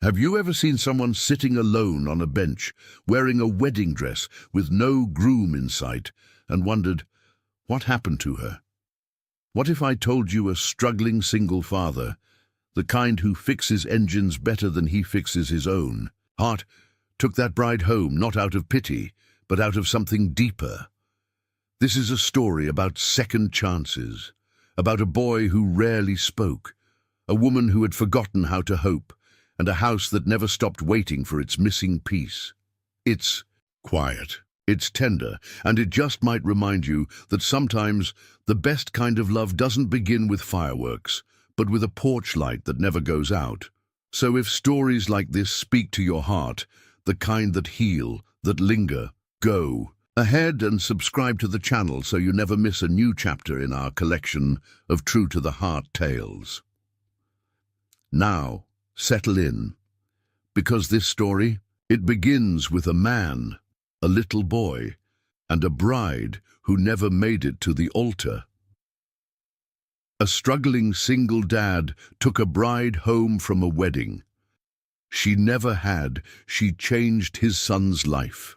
Have you ever seen someone sitting alone on a bench, wearing a wedding dress with no groom in sight, and wondered, what happened to her? What if I told you a struggling single father, the kind who fixes engines better than he fixes his own, heart, took that bride home not out of pity, but out of something deeper? This is a story about second chances, about a boy who rarely spoke, a woman who had forgotten how to hope, and a house that never stopped waiting for its missing piece. It's quiet, it's tender, and it just might remind you that sometimes the best kind of love doesn't begin with fireworks, but with a porch light that never goes out. So if stories like this speak to your heart, the kind that heal, that linger, go ahead and subscribe to the channel so you never miss a new chapter in our collection of true-to-the-heart tales. Now, settle in, because this story, it begins with a man, a little boy, and a bride who never made it to the altar. A struggling single dad took a bride home from a wedding. She never had, she changed his son's life.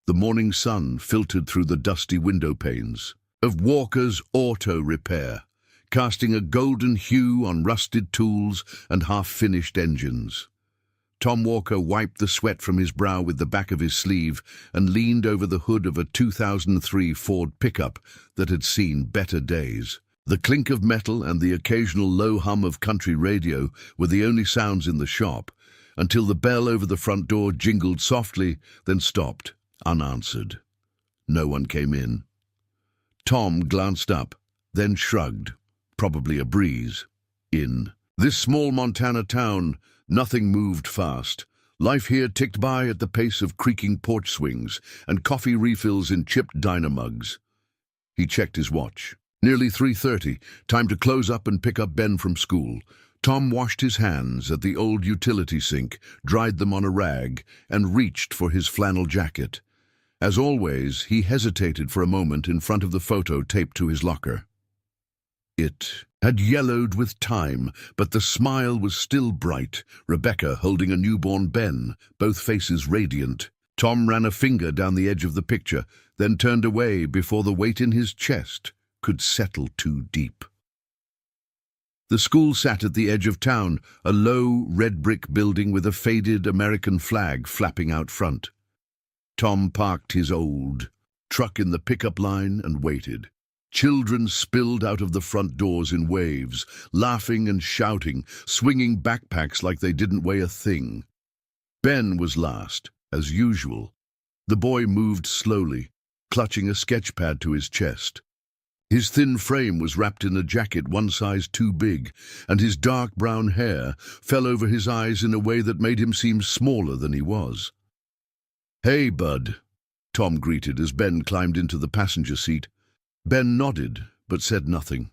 The morning sun filtered through the dusty window panes of Walker's Auto Repair, casting a golden hue on rusted tools and half-finished engines. Tom Walker wiped the sweat from his brow with the back of his sleeve and leaned over the hood of a 2003 Ford pickup that had seen better days. The clink of metal and the occasional low hum of country radio were the only sounds in the shop, until the bell over the front door jingled softly, then stopped, unanswered. No one came in. Tom glanced up, then shrugged. Probably a breeze. In this small Montana town, nothing moved fast. Life here ticked by at the pace of creaking porch swings and coffee refills in chipped diner mugs. He checked his watch. Nearly 3:30, time to close up and pick up Ben from school. Tom washed his hands at the old utility sink, dried them on a rag, and reached for his flannel jacket. As always, he hesitated for a moment in front of the photo taped to his locker. It had yellowed with time, but the smile was still bright, Rebecca holding a newborn Ben, both faces radiant. Tom ran a finger down the edge of the picture, then turned away before the weight in his chest could settle too deep. The school sat at the edge of town, a low, red-brick building with a faded American flag flapping out front. Tom parked his old truck in the pickup line and waited. Children spilled out of the front doors in waves, laughing and shouting, swinging backpacks like they didn't weigh a thing. Ben was last, as usual. The boy moved slowly, clutching a sketch pad to his chest. His thin frame was wrapped in a jacket one size too big, and his dark brown hair fell over his eyes in a way that made him seem smaller than he was. "Hey, bud," Tom greeted as Ben climbed into the passenger seat. Ben nodded, but said nothing.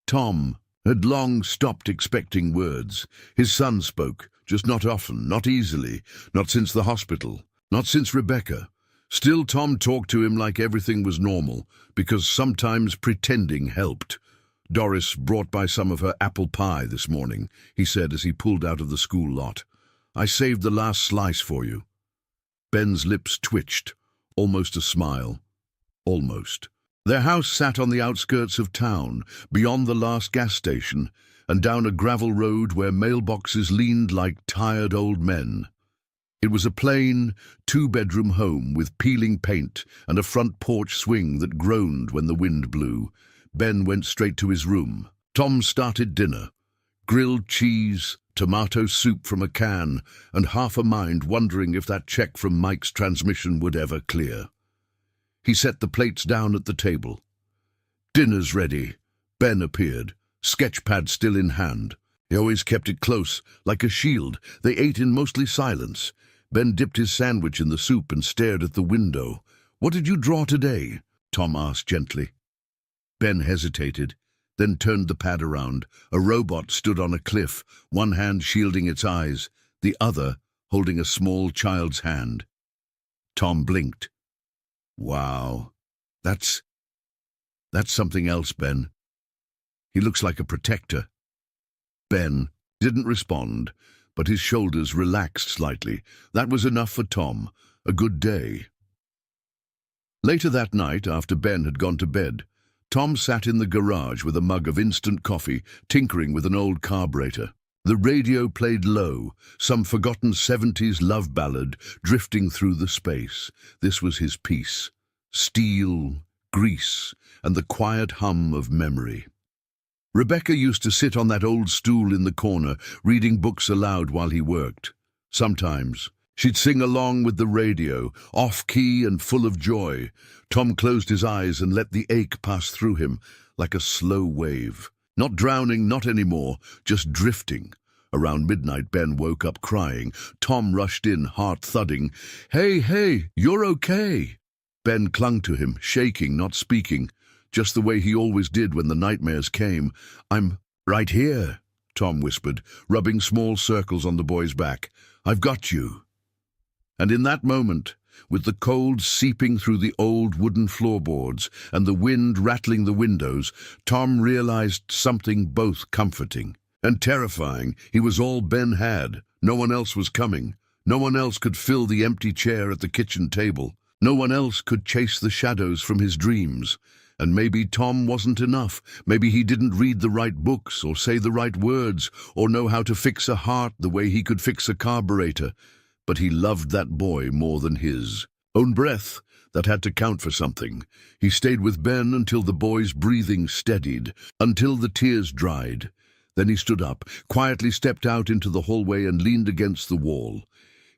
Tom had long stopped expecting words. His son spoke, just not often, not easily, not since the hospital, not since Rebecca. Still, Tom talked to him like everything was normal, because sometimes pretending helped. "Doris brought by some of her apple pie this morning," he said as he pulled out of the school lot. "I saved the last slice for you." Ben's lips twitched, almost a smile. Almost. Their house sat on the outskirts of town, beyond the last gas station, and down a gravel road where mailboxes leaned like tired old men. It was a plain, two-bedroom home with peeling paint and a front porch swing that groaned when the wind blew. Ben went straight to his room. Tom started dinner. Grilled cheese, tomato soup from a can, and half a mind wondering if that check from Mike's transmission would ever clear. He set the plates down at the table. "Dinner's ready." Ben appeared, sketch pad still in hand. He always kept it close, like a shield. They ate in mostly silence. Ben dipped his sandwich in the soup and stared at the window. "What did you draw today?" Tom asked gently. Ben hesitated, then turned the pad around. A robot stood on a cliff, one hand shielding its eyes, the other holding a small child's hand. Tom blinked. "Wow, that's something else, Ben. He looks like a protector." Ben didn't respond. but his shoulders relaxed slightly. That was enough for Tom. A good day. Later that night, after Ben had gone to bed, Tom sat in the garage with a mug of instant coffee, tinkering with an old carburetor. The radio played low, some forgotten 70s love ballad drifting through the space. This was his peace. Steel, grease, and the quiet hum of memory. Rebecca used to sit on that old stool in the corner, reading books aloud while he worked. Sometimes she'd sing along with the radio, off-key and full of joy. Tom closed his eyes and let the ache pass through him like a slow wave. Not drowning, not anymore, just drifting. Around midnight, Ben woke up crying. Tom rushed in, heart thudding. Hey, you're okay." Ben clung to him, shaking, not speaking, just the way he always did when the nightmares came. "I'm right here," Tom whispered, rubbing small circles on the boy's back. "I've got you." And in that moment, with the cold seeping through the old wooden floorboards and the wind rattling the windows, Tom realized something both comforting and terrifying. He was all Ben had. No one else was coming. No one else could fill the empty chair at the kitchen table. No one else could chase the shadows from his dreams. And maybe Tom wasn't enough. Maybe he didn't read the right books or say the right words or know how to fix a heart the way he could fix a carburetor. But he loved that boy more than his own breath. That had to count for something. He stayed with Ben until the boy's breathing steadied, until the tears dried. Then he stood up, quietly stepped out into the hallway and leaned against the wall.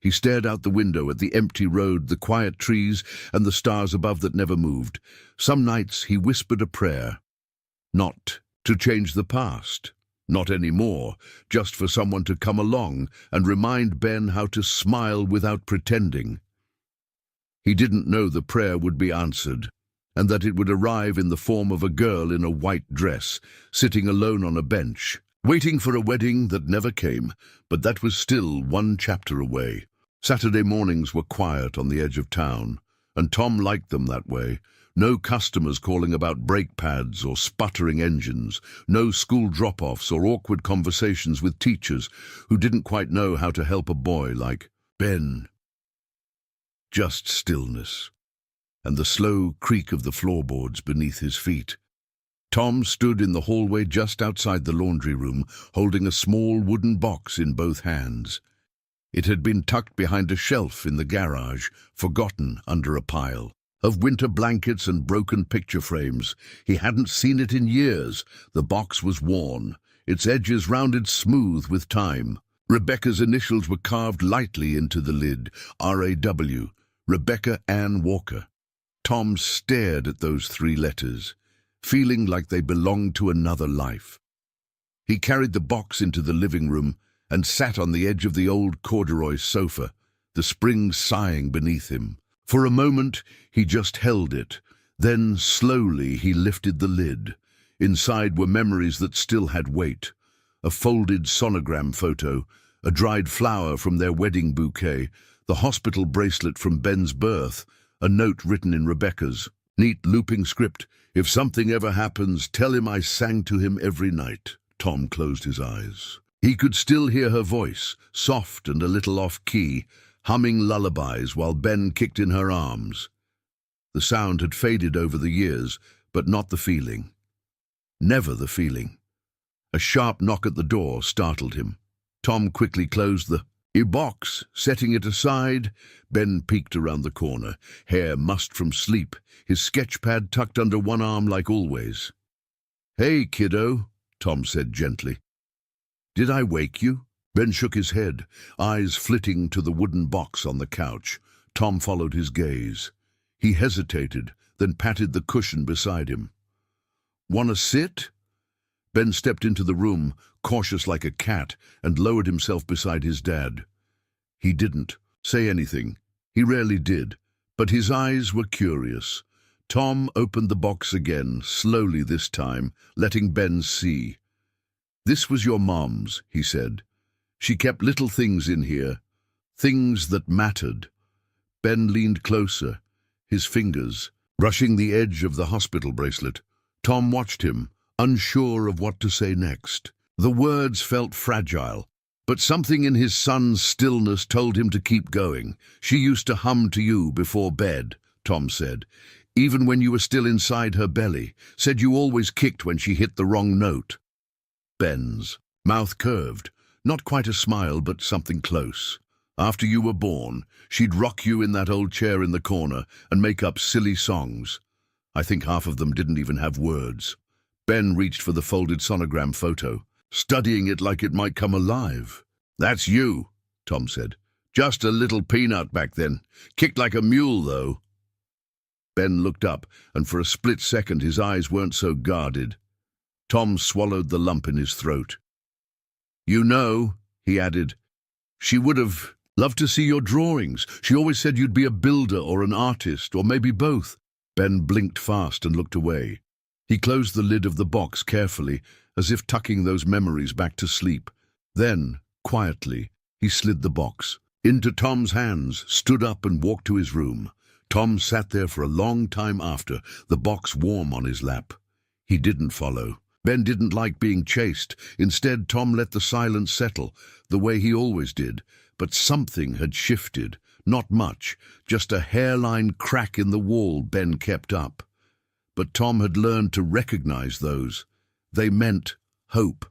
He stared out the window at the empty road, the quiet trees, and the stars above that never moved. Some nights he whispered a prayer. Not to change the past. Not anymore, just for someone to come along and remind Ben how to smile without pretending. He didn't know the prayer would be answered, and that it would arrive in the form of a girl in a white dress, sitting alone on a bench, waiting for a wedding that never came, but that was still one chapter away. Saturday mornings were quiet on the edge of town, and Tom liked them that way. No customers calling about brake pads or sputtering engines, no school drop-offs or awkward conversations with teachers who didn't quite know how to help a boy like Ben. Just stillness, and the slow creak of the floorboards beneath his feet. Tom stood in the hallway just outside the laundry room, holding a small wooden box in both hands. It had been tucked behind a shelf in the garage, forgotten under a pile of winter blankets and broken picture frames. He hadn't seen it in years. The box was worn, its edges rounded smooth with time. Rebecca's initials were carved lightly into the lid, R.A.W., Rebecca Ann Walker. Tom stared at those 3 letters, feeling like they belonged to another life. He carried the box into the living room and sat on the edge of the old corduroy sofa, the springs sighing beneath him. For a moment, he just held it. Then, slowly, he lifted the lid. Inside were memories that still had weight. A folded sonogram photo, a dried flower from their wedding bouquet, the hospital bracelet from Ben's birth, a note written in Rebecca's neat looping script. "If something ever happens, tell him I sang to him every night." Tom closed his eyes. He could still hear her voice, soft and a little off-key, humming lullabies while Ben kicked in her arms. The sound had faded over the years, but not the feeling. Never the feeling. A sharp knock at the door startled him. Tom quickly closed the box, setting it aside. Ben peeked around the corner, hair mussed from sleep, his sketchpad tucked under one arm like always. "Hey, kiddo," Tom said gently. "Did I wake you?" Ben shook his head, eyes flitting to the wooden box on the couch. Tom followed his gaze. He hesitated, then patted the cushion beside him. "Wanna sit?" Ben stepped into the room, cautious like a cat, and lowered himself beside his dad. He didn't say anything. He rarely did, but his eyes were curious. Tom opened the box again, slowly this time, letting Ben see. "This was your mom's," he said. "She kept little things in here, things that mattered." Ben leaned closer, his fingers brushing the edge of the hospital bracelet. Tom watched him, unsure of what to say next. The words felt fragile, But something in his son's stillness told him to keep going. "She used to hum to you before bed," Tom said, "even when you were still inside her belly. Said you always kicked when she hit the wrong note." Ben's mouth curved, not quite a smile, but something close. "After you were born, she'd rock you in that old chair in the corner and make up silly songs. I think half of them didn't even have words." Ben reached for the folded sonogram photo, studying it like it might come alive. "That's you," Tom said. "Just a little peanut back then. Kicked like a mule, though." Ben looked up, and for a split second his eyes weren't so guarded. Tom swallowed the lump in his throat. "You know," he added, "she would have loved to see your drawings. She always said you'd be a builder or an artist, or maybe both." Ben blinked fast and looked away. He closed the lid of the box carefully, as if tucking those memories back to sleep. Then, quietly, he slid the box into Tom's hands, stood up and walked to his room. Tom sat there for a long time after, the box warm on his lap. He didn't follow. Ben didn't like being chased. Instead, Tom let the silence settle, the way he always did. But something had shifted. Not much, just a hairline crack in the wall Ben kept up. But Tom had learned to recognize those. They meant hope.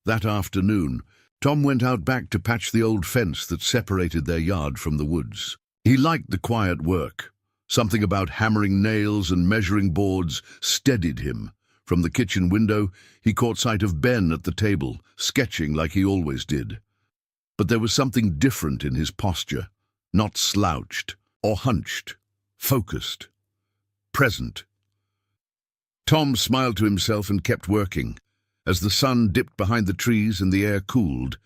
That afternoon, Tom went out back to patch the old fence that separated their yard from the woods. He liked the quiet work. Something about hammering nails and measuring boards steadied him. From the kitchen window, he caught sight of Ben at the table, sketching like he always did. But there was something different in his posture, not slouched or hunched, focused, present. Tom smiled to himself and kept working. As the sun dipped behind the trees and the air cooled,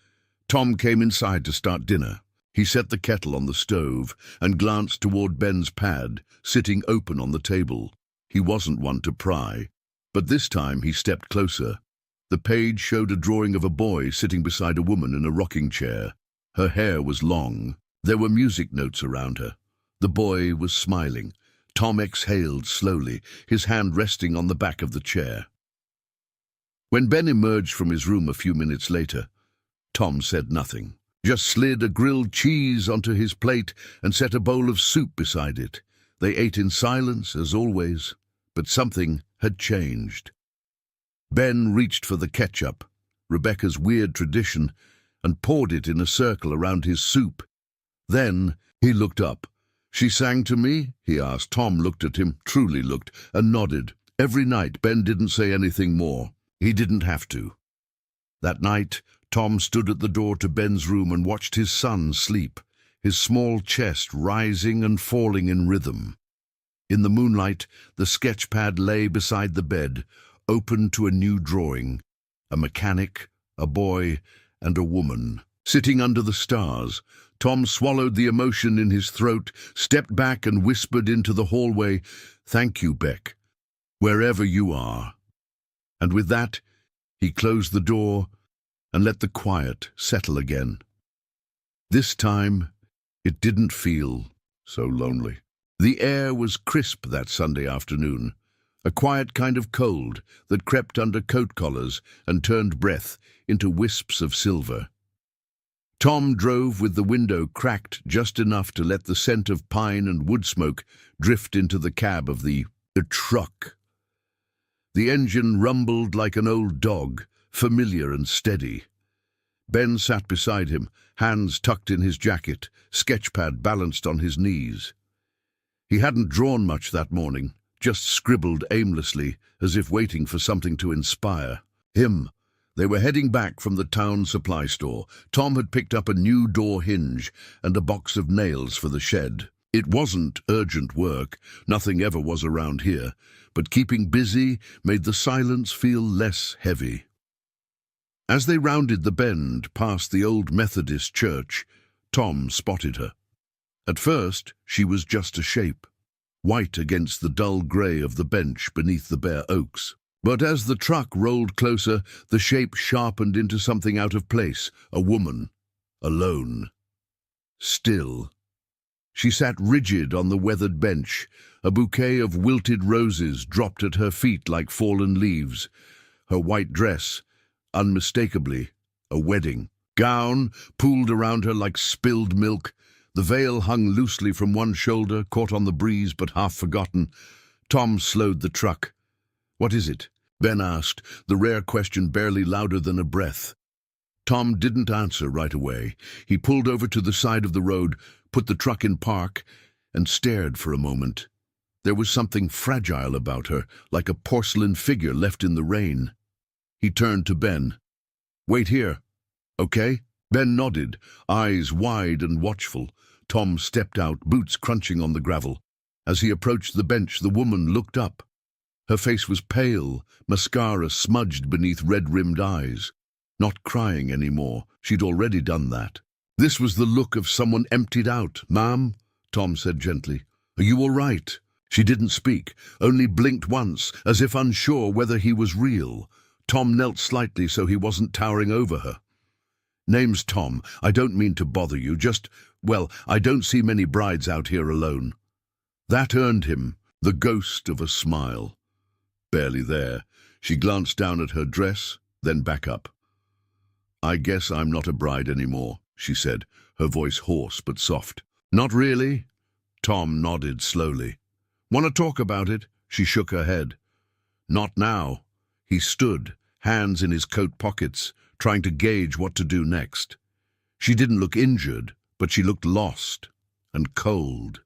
Tom came inside to start dinner. He set the kettle on the stove and glanced toward Ben's pad, sitting open on the table. He wasn't one to pry, but this time he stepped closer. The page showed a drawing of a boy sitting beside a woman in a rocking chair. Her hair was long. There were music notes around her. The boy was smiling. Tom exhaled slowly, his hand resting on the back of the chair. When Ben emerged from his room a few minutes later, Tom said nothing, just slid a grilled cheese onto his plate and set a bowl of soup beside it. They ate in silence, as always, but something had changed. Ben reached for the ketchup, Rebecca's weird tradition, and poured it in a circle around his soup. Then he looked up. "She sang to me?" he asked. Tom looked at him, truly looked, and nodded. Every night Ben didn't say anything more. He didn't have to. That night, Tom stood at the door to Ben's room and watched his son sleep, his small chest rising and falling in rhythm. In the moonlight, the sketch pad lay beside the bed, open to a new drawing. A mechanic, a boy, and a woman. Sitting under the stars, Tom swallowed the emotion in his throat, stepped back and whispered into the hallway, "Thank you, Beck, wherever you are." And with that, he closed the door and let the quiet settle again. This time, it didn't feel so lonely. The air was crisp that Sunday afternoon, a quiet kind of cold that crept under coat collars and turned breath into wisps of silver. Tom drove with the window cracked just enough to let the scent of pine and wood smoke drift into the cab of the truck. The engine rumbled like an old dog, familiar and steady. Ben sat beside him, hands tucked in his jacket, sketchpad balanced on his knees. He hadn't drawn much that morning, just scribbled aimlessly, as if waiting for something to inspire him. They were heading back from the town supply store. Tom had picked up a new door hinge and a box of nails for the shed. It wasn't urgent work, nothing ever was around here, but keeping busy made the silence feel less heavy. As they rounded the bend past the old Methodist church, Tom spotted her. At first, she was just a shape, white against the dull grey of the bench beneath the bare oaks. But as the truck rolled closer, the shape sharpened into something out of place, a woman, alone, still. She sat rigid on the weathered bench, a bouquet of wilted roses dropped at her feet like fallen leaves. Her white dress, unmistakably a wedding, Gown pooled around her like spilled milk. The veil hung loosely from one shoulder, caught on the breeze but half forgotten. Tom slowed the truck. "What is it?" Ben asked, the rare question barely louder than a breath. Tom didn't answer right away. He pulled over to the side of the road, put the truck in park, and stared for a moment. There was something fragile about her, like a porcelain figure left in the rain. He turned to Ben. "Wait here, okay?" Ben nodded, eyes wide and watchful. Tom stepped out, boots crunching on the gravel. As he approached the bench, the woman looked up. Her face was pale, mascara smudged beneath red-rimmed eyes. Not crying anymore. She'd already done that. This was the look of someone emptied out. "Ma'am," Tom said gently, "are you all right?" She didn't speak, only blinked once, as if unsure whether he was real. Tom knelt slightly so he wasn't towering over her. "Name's Tom. I don't mean to bother you, well, I don't see many brides out here alone." That earned him the ghost of a smile. Barely there, she glanced down at her dress, then back up. "I guess I'm not a bride anymore," she said, her voice hoarse but soft. "Not really?" Tom nodded slowly. "Want to talk about it?" She shook her head. "Not now." He stood, hands in his coat pockets, trying to gauge what to do next. She didn't look injured, but she looked lost and cold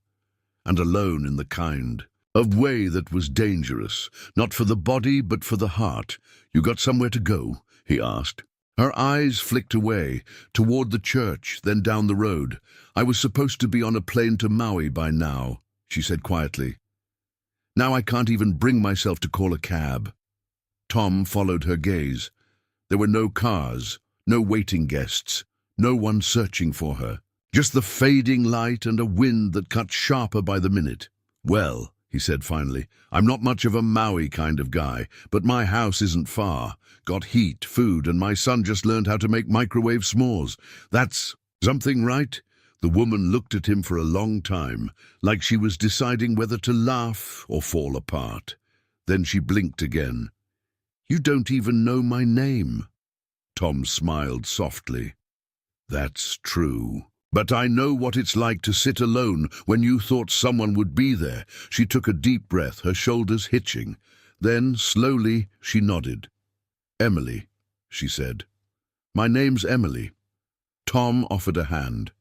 and alone in the kind of way that was dangerous, not for the body but for the heart. "You got somewhere to go?" he asked. Her eyes flicked away, toward the church, then down the road. "I was supposed to be on a plane to Maui by now," she said quietly. "Now I can't even bring myself to call a cab." Tom followed her gaze. There were no cars, no waiting guests, no one searching for her. Just the fading light and a wind that cut sharper by the minute. "Well," he said finally, "I'm not much of a Maui kind of guy, but my house isn't far. Got heat, food, and my son just learned how to make microwave s'mores. That's something, right?" The woman looked at him for a long time, like she was deciding whether to laugh or fall apart. Then she blinked again. "You don't even know my name." Tom smiled softly. "That's true. But I know what it's like to sit alone when you thought someone would be there." She took a deep breath, her shoulders hitching. Then, slowly, she nodded. "Emily," she said. "My name's Emily." Tom offered a hand.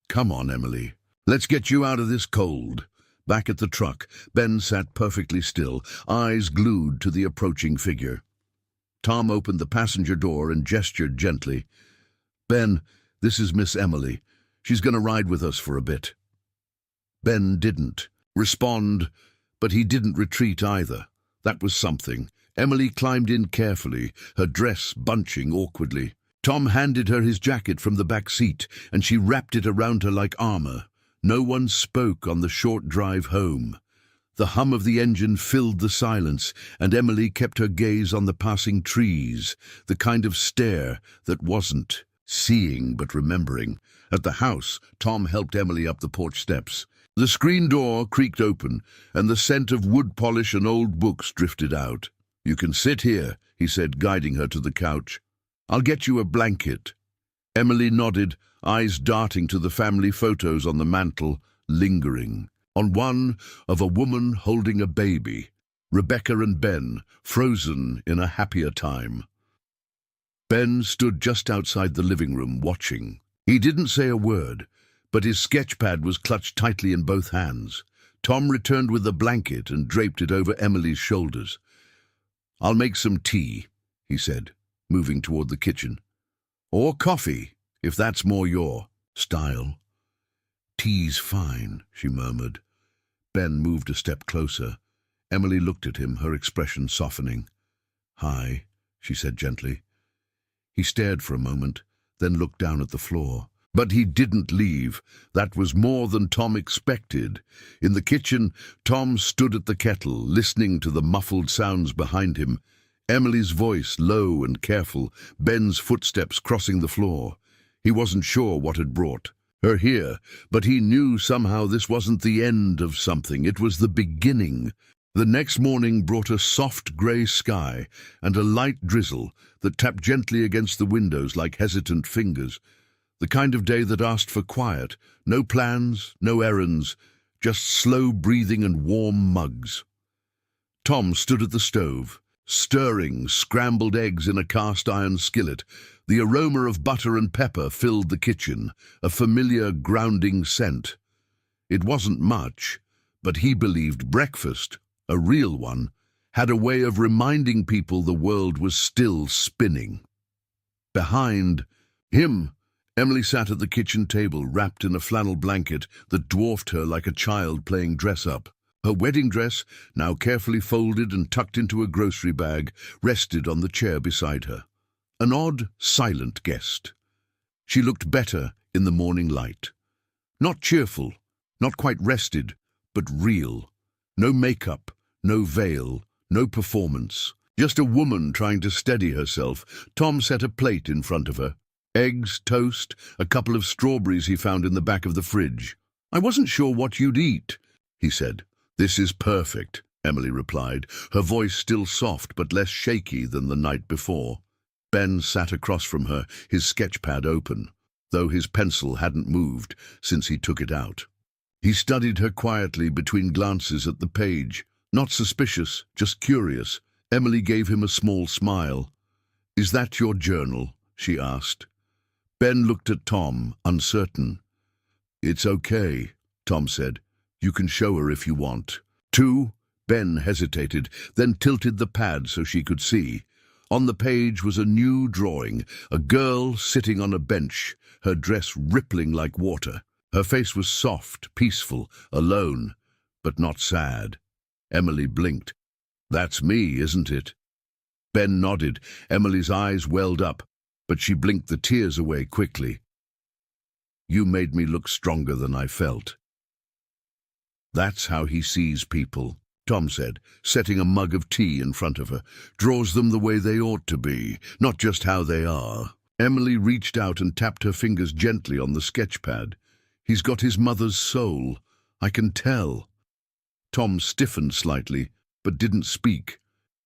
"Come on, Emily. Let's get you out of this cold." Back at the truck, Ben sat perfectly still, eyes glued to the approaching figure. Tom opened the passenger door and gestured gently. "Ben, this is Miss Emily. She's going to ride with us for a bit." Ben didn't respond, but he didn't retreat either. That was something. Emily climbed in carefully, her dress bunching awkwardly. Tom handed her his jacket from the back seat, and she wrapped it around her like armor. No one spoke on the short drive home. The hum of the engine filled the silence, and Emily kept her gaze on the passing trees, the kind of stare that wasn't seeing but remembering. At the house, Tom helped Emily up the porch steps. The screen door creaked open, and the scent of wood polish and old books drifted out. "You can sit here," he said, guiding her to the couch. "I'll get you a blanket." Emily nodded, eyes darting to the family photos on the mantel, lingering. On one, of a woman holding a baby, Rebecca and Ben, frozen in a happier time. Ben stood just outside the living room, watching. He didn't say a word, but his sketchpad was clutched tightly in both hands. Tom returned with a blanket and draped it over Emily's shoulders. "I'll make some tea," he said, moving toward the kitchen. "Or coffee, if that's more your style." "Tea's fine," she murmured. Ben moved a step closer. Emily looked at him, her expression softening. "Hi," she said gently. He stared for a moment, then looked down at the floor. But he didn't leave. That was more than Tom expected. In the kitchen, Tom stood at the kettle, listening to the muffled sounds behind him. Emily's voice, low and careful, Ben's footsteps crossing the floor. He wasn't sure what had brought her here, but he knew somehow this wasn't the end of something. It was the beginning. The next morning brought a soft grey sky and a light drizzle that tapped gently against the windows like hesitant fingers. The kind of day that asked for quiet, no plans, no errands, just slow breathing and warm mugs. Tom stood at the stove, stirring scrambled eggs in a cast-iron skillet. The aroma of butter and pepper filled the kitchen, a familiar grounding scent. It wasn't much, but he believed breakfast, a real one, had a way of reminding people the world was still spinning. Behind him, Emily sat at the kitchen table, wrapped in a flannel blanket that dwarfed her like a child playing dress-up. Her wedding dress, now carefully folded and tucked into a grocery bag, rested on the chair beside her. An odd, silent guest. She looked better in the morning light. Not cheerful, not quite rested, but real. No makeup, no veil, no performance. Just a woman trying to steady herself. Tom set a plate in front of her. Eggs, toast, a couple of strawberries he found in the back of the fridge. "I wasn't sure what you'd eat," he said. "This is perfect," Emily replied, her voice still soft but less shaky than the night before. Ben sat across from her, his sketchpad open, though his pencil hadn't moved since he took it out. He studied her quietly between glances at the page. Not suspicious, just curious. Emily gave him a small smile. "Is that your journal?" she asked. Ben looked at Tom, uncertain. "It's okay," Tom said. "You can show her if you want." "Two?" Ben hesitated, then tilted the pad so she could see. On the page was a new drawing, a girl sitting on a bench, her dress rippling like water. Her face was soft, peaceful, alone, but not sad. Emily blinked. "That's me, isn't it?" Ben nodded. Emily's eyes welled up, but she blinked the tears away quickly. "You made me look stronger than I felt." "That's how he sees people," Tom said, setting a mug of tea in front of her. "Draws them the way they ought to be, not just how they are." Emily reached out and tapped her fingers gently on the sketchpad. "He's got his mother's soul. I can tell." Tom stiffened slightly, but didn't speak.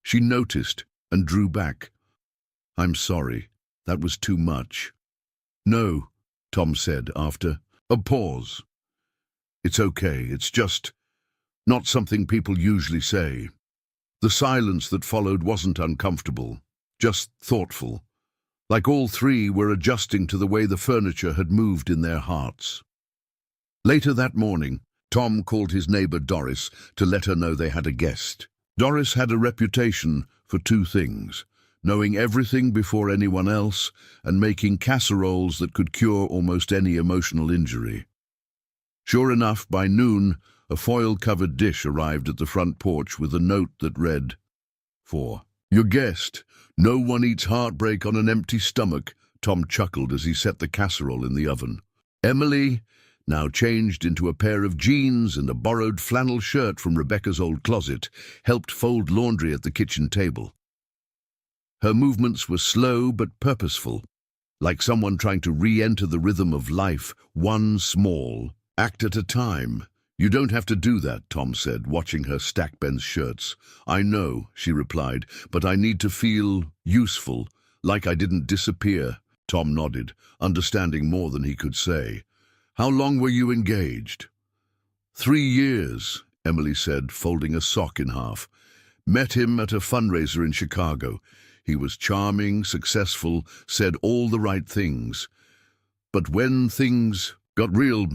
She noticed and drew back. "I'm sorry. That was too much." "No," Tom said after a pause. "It's okay. It's just not something people usually say." The silence that followed wasn't uncomfortable, just thoughtful, like all three were adjusting to the way the furniture had moved in their hearts. Later that morning, Tom called his neighbor Doris to let her know they had a guest. Doris had a reputation for two things: knowing everything before anyone else and making casseroles that could cure almost any emotional injury. Sure enough, by noon, a foil-covered dish arrived at the front porch with a note that read, "For your guest, no one eats heartbreak on an empty stomach." Tom chuckled as he set the casserole in the oven. Emily, now changed into a pair of jeans and a borrowed flannel shirt from Rebecca's old closet, helped fold laundry at the kitchen table. Her movements were slow but purposeful, like someone trying to re-enter the rhythm of life, one small act at a time. "You don't have to do that," Tom said, watching her stack Ben's shirts. "I know," she replied, "but I need to feel useful, like I didn't disappear." Tom nodded, understanding more than he could say. "How long were you engaged?" 3 years, Emily said, folding a sock in half. "Met him at a fundraiser in Chicago. He was charming, successful, said all the right things. But when things got real,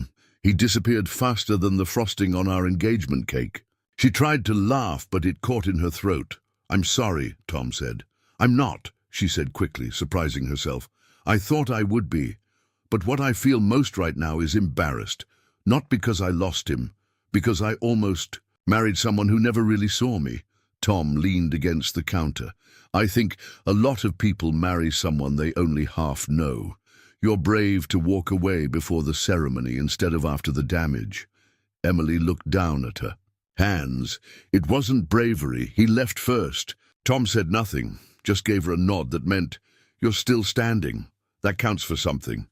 he disappeared faster than the frosting on our engagement cake." She tried to laugh, but it caught in her throat. "I'm sorry," Tom said. "I'm not," she said quickly, surprising herself. "I thought I would be. But what I feel most right now is embarrassed. Not because I lost him, because I almost married someone who never really saw me." Tom leaned against the counter. "I think a lot of people marry someone they only half know. You're brave to walk away before the ceremony instead of after the damage." Emily looked down at her. "Hands. It wasn't bravery. He left first." Tom said nothing, just gave her a nod that meant, "You're still standing. That counts for something."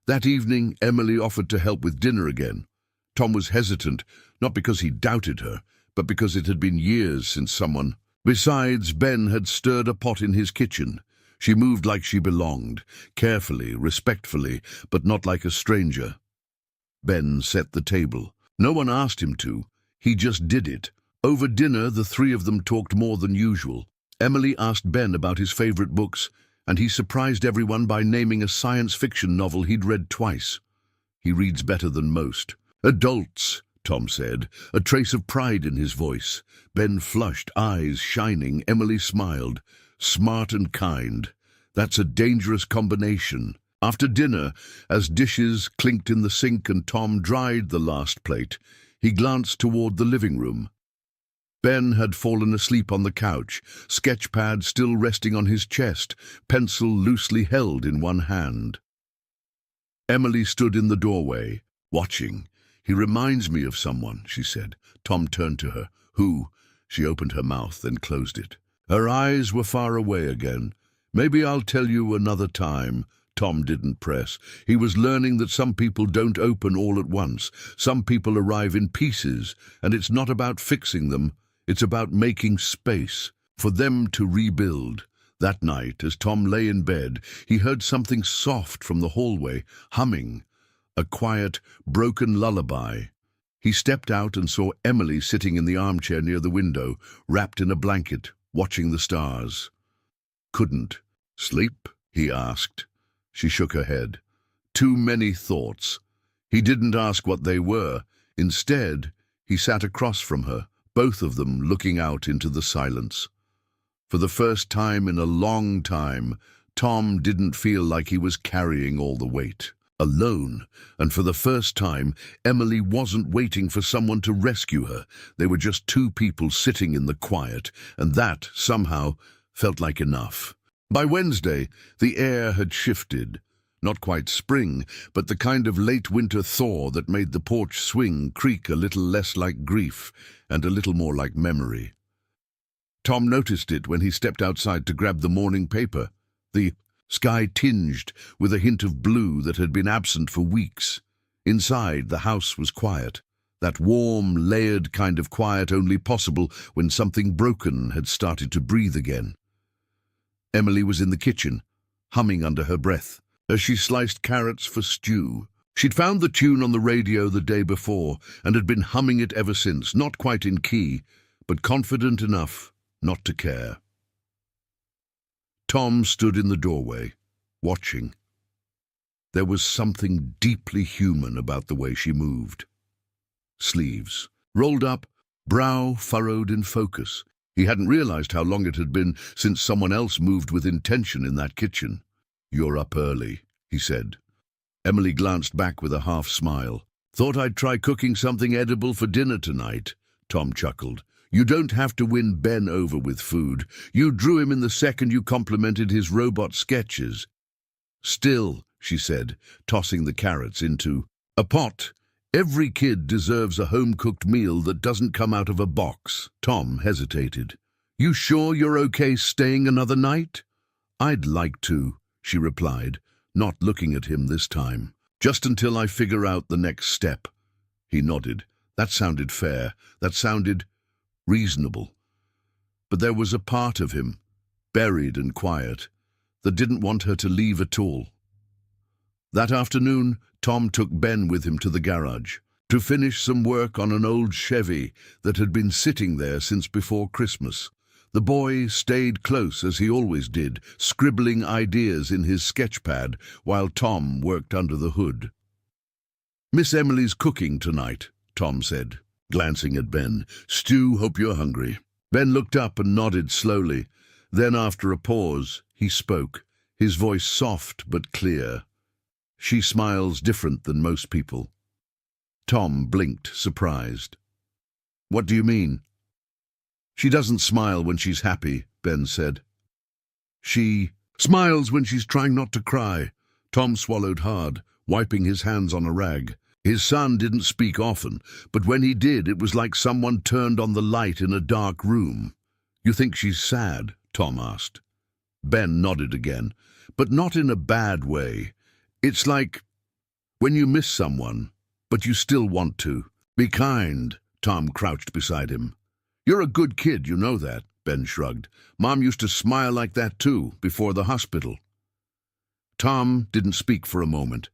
That evening, Emily offered to help with dinner again. Tom was hesitant, not because he doubted her, but because it had been years since someone. Besides, Ben had stirred a pot in his kitchen. She moved like she belonged, carefully, respectfully, but not like a stranger. Ben set the table. No one asked him to. He just did it. Over dinner, the three of them talked more than usual. Emily asked Ben about his favorite books, and he surprised everyone by naming a science fiction novel he'd read twice. He reads better than most. Adults, Tom said, a trace of pride in his voice. Ben flushed, eyes shining. Emily smiled. Smart and kind. That's a dangerous combination. After dinner, as dishes clinked in the sink and Tom dried the last plate, he glanced toward the living room. Ben had fallen asleep on the couch, sketchpad still resting on his chest, pencil loosely held in one hand. Emily stood in the doorway, watching. "He reminds me of someone," she said. Tom turned to her. "Who?" She opened her mouth, then closed it. Her eyes were far away again. "Maybe I'll tell you another time." Tom didn't press. He was learning that some people don't open all at once. Some people arrive in pieces, and it's not about fixing them. It's about making space for them to rebuild. That night, as Tom lay in bed, he heard something soft from the hallway, humming, a quiet, broken lullaby. He stepped out and saw Emily sitting in the armchair near the window, wrapped in a blanket, watching the stars. "Couldn't sleep?" he asked. She shook her head. Too many thoughts. He didn't ask what they were. Instead, he sat across from her, both of them looking out into the silence. For the first time in a long time, Tom didn't feel like he was carrying all the weight. Alone, and for the first time, Emily wasn't waiting for someone to rescue her. They were just two people sitting in the quiet, and that, somehow, felt like enough. By Wednesday, the air had shifted. Not quite spring, but the kind of late winter thaw that made the porch swing creak a little less like grief and a little more like memory. Tom noticed it when he stepped outside to grab the morning paper. The sky tinged with a hint of blue that had been absent for weeks. Inside, the house was quiet. That warm, layered kind of quiet only possible when something broken had started to breathe again. Emily was in the kitchen, humming under her breath, as she sliced carrots for stew. She'd found the tune on the radio the day before and had been humming it ever since, not quite in key, but confident enough not to care. Tom stood in the doorway, watching. There was something deeply human about the way she moved. Sleeves rolled up, brow furrowed in focus. He hadn't realized how long it had been since someone else moved with intention in that kitchen. "You're up early," he said. Emily glanced back with a half smile. "Thought I'd try cooking something edible for dinner tonight," Tom chuckled. "You don't have to win Ben over with food. You drew him in the second you complimented his robot sketches." "Still," she said, tossing the carrots into a pot. "Every kid deserves a home-cooked meal that doesn't come out of a box." Tom hesitated. "You sure you're okay staying another night?" "I'd like to," she replied, not looking at him this time. "Just until I figure out the next step." He nodded. That sounded fair. That sounded reasonable. But there was a part of him, buried and quiet, that didn't want her to leave at all. That afternoon, Tom took Ben with him to the garage to finish some work on an old Chevy that had been sitting there since before Christmas. The boy stayed close as he always did, scribbling ideas in his sketchpad while Tom worked under the hood. "Miss Emily's cooking tonight," Tom said, glancing at Ben. "Stew, hope you're hungry." Ben looked up and nodded slowly. Then, after a pause, he spoke, his voice soft but clear. "She smiles different than most people." Tom blinked, surprised. "What do you mean?" "She doesn't smile when she's happy," Ben said. "She smiles when she's trying not to cry." Tom swallowed hard, wiping his hands on a rag. His son didn't speak often, but when he did, it was like someone turned on the light in a dark room. "You think she's sad?" Tom asked. Ben nodded again, but not in a bad way. "It's like when you miss someone, but you still want to." "Be kind." Tom crouched beside him. You're a good kid, you know that, Ben shrugged. Mom used to smile like that too, before the hospital. Tom didn't speak for a moment,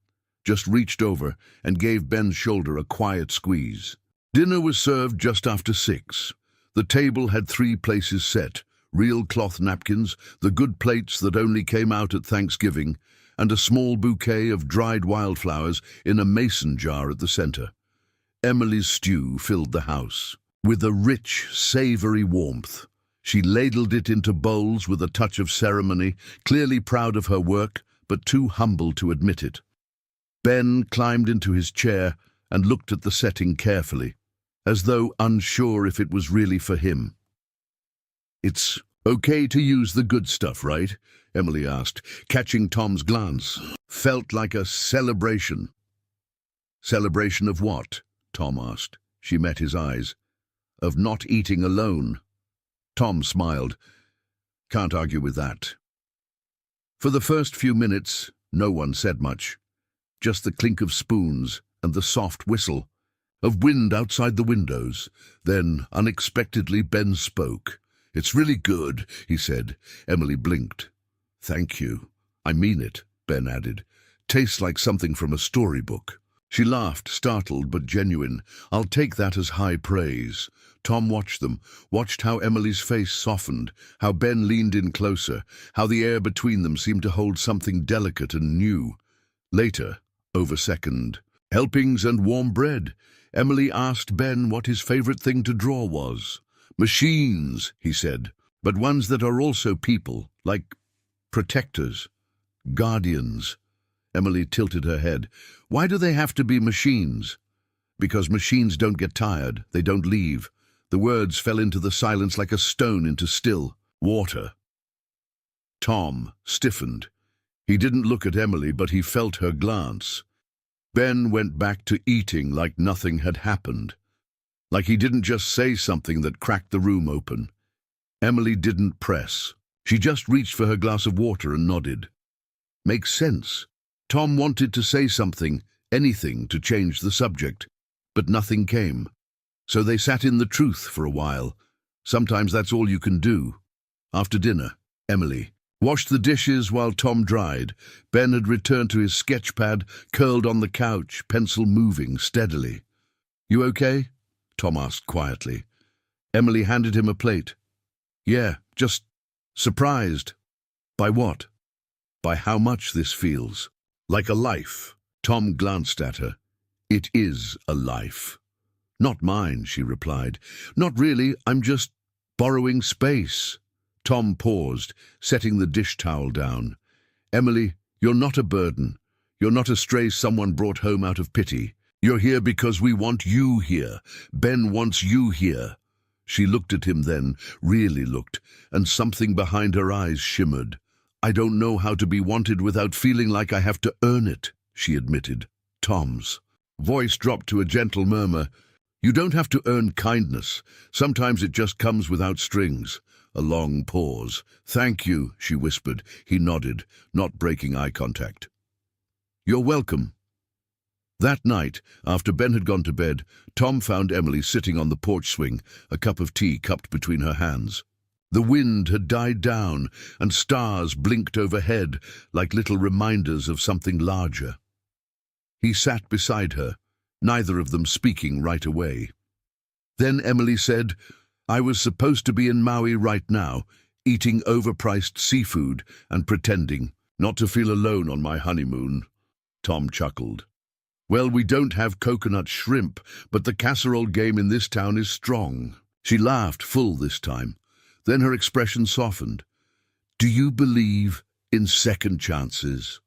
just reached over and gave Ben's shoulder a quiet squeeze. Dinner was served just after 6. The table had 3 places set, real cloth napkins, the good plates that only came out at Thanksgiving, and a small bouquet of dried wildflowers in a mason jar at the center. Emily's stew filled the house. With a rich, savory warmth, she ladled it into bowls with a touch of ceremony, clearly proud of her work, but too humble to admit it. Ben climbed into his chair and looked at the setting carefully, as though unsure if it was really for him. "It's okay to use the good stuff, right?" Emily asked, catching Tom's glance. Felt like a celebration. "Celebration of what?" Tom asked. She met his eyes. "Of not eating alone." Tom smiled. "Can't argue with that." For the first few minutes, no one said much. Just the clink of spoons and the soft whistle of wind outside the windows. Then, unexpectedly, Ben spoke. "It's really good," he said. Emily blinked. "Thank you." "I mean it," Ben added. "Tastes like something from a storybook." She laughed, startled but genuine. "I'll take that as high praise." Tom watched them, watched how Emily's face softened, how Ben leaned in closer, how the air between them seemed to hold something delicate and new. Later, over second helpings and warm bread, Emily asked Ben what his favorite thing to draw was. "Machines," he said, "but ones that are also people, like protectors, guardians." Emily tilted her head. "Why do they have to be machines?" "Because machines don't get tired, they don't leave." The words fell into the silence like a stone into still water. Tom stiffened. He didn't look at Emily, but he felt her glance. Ben went back to eating like nothing had happened. Like he didn't just say something that cracked the room open. Emily didn't press. She just reached for her glass of water and nodded. Makes sense. Tom wanted to say something, anything to change the subject, but nothing came. So they sat in the truth for a while. Sometimes that's all you can do. After dinner, Emily washed the dishes while Tom dried. Ben had returned to his sketch pad, curled on the couch, pencil moving steadily. "You okay?" Tom asked quietly. Emily handed him a plate. "Yeah, just surprised." "By what?" "By how much this feels. Like a life." Tom glanced at her. "It is a life." "Not mine," she replied. "Not really, I'm just borrowing space." Tom paused, setting the dish towel down. "Emily, you're not a burden. You're not a stray someone brought home out of pity. You're here because we want you here. Ben wants you here." She looked at him then, really looked, and something behind her eyes shimmered. "I don't know how to be wanted without feeling like I have to earn it," she admitted. Tom's voice dropped to a gentle murmur. "You don't have to earn kindness. Sometimes it just comes without strings." A long pause. "Thank you," she whispered. He nodded, not breaking eye contact. "You're welcome." That night, after Ben had gone to bed, Tom found Emily sitting on the porch swing, a cup of tea cupped between her hands. The wind had died down, and stars blinked overhead like little reminders of something larger. He sat beside her, neither of them speaking right away. Then Emily said, "I was supposed to be in Maui right now, eating overpriced seafood and pretending not to feel alone on my honeymoon." Tom chuckled. "Well, we don't have coconut shrimp, but the casserole game in this town is strong." She laughed full this time. Then her expression softened. "Do you believe in second chances?"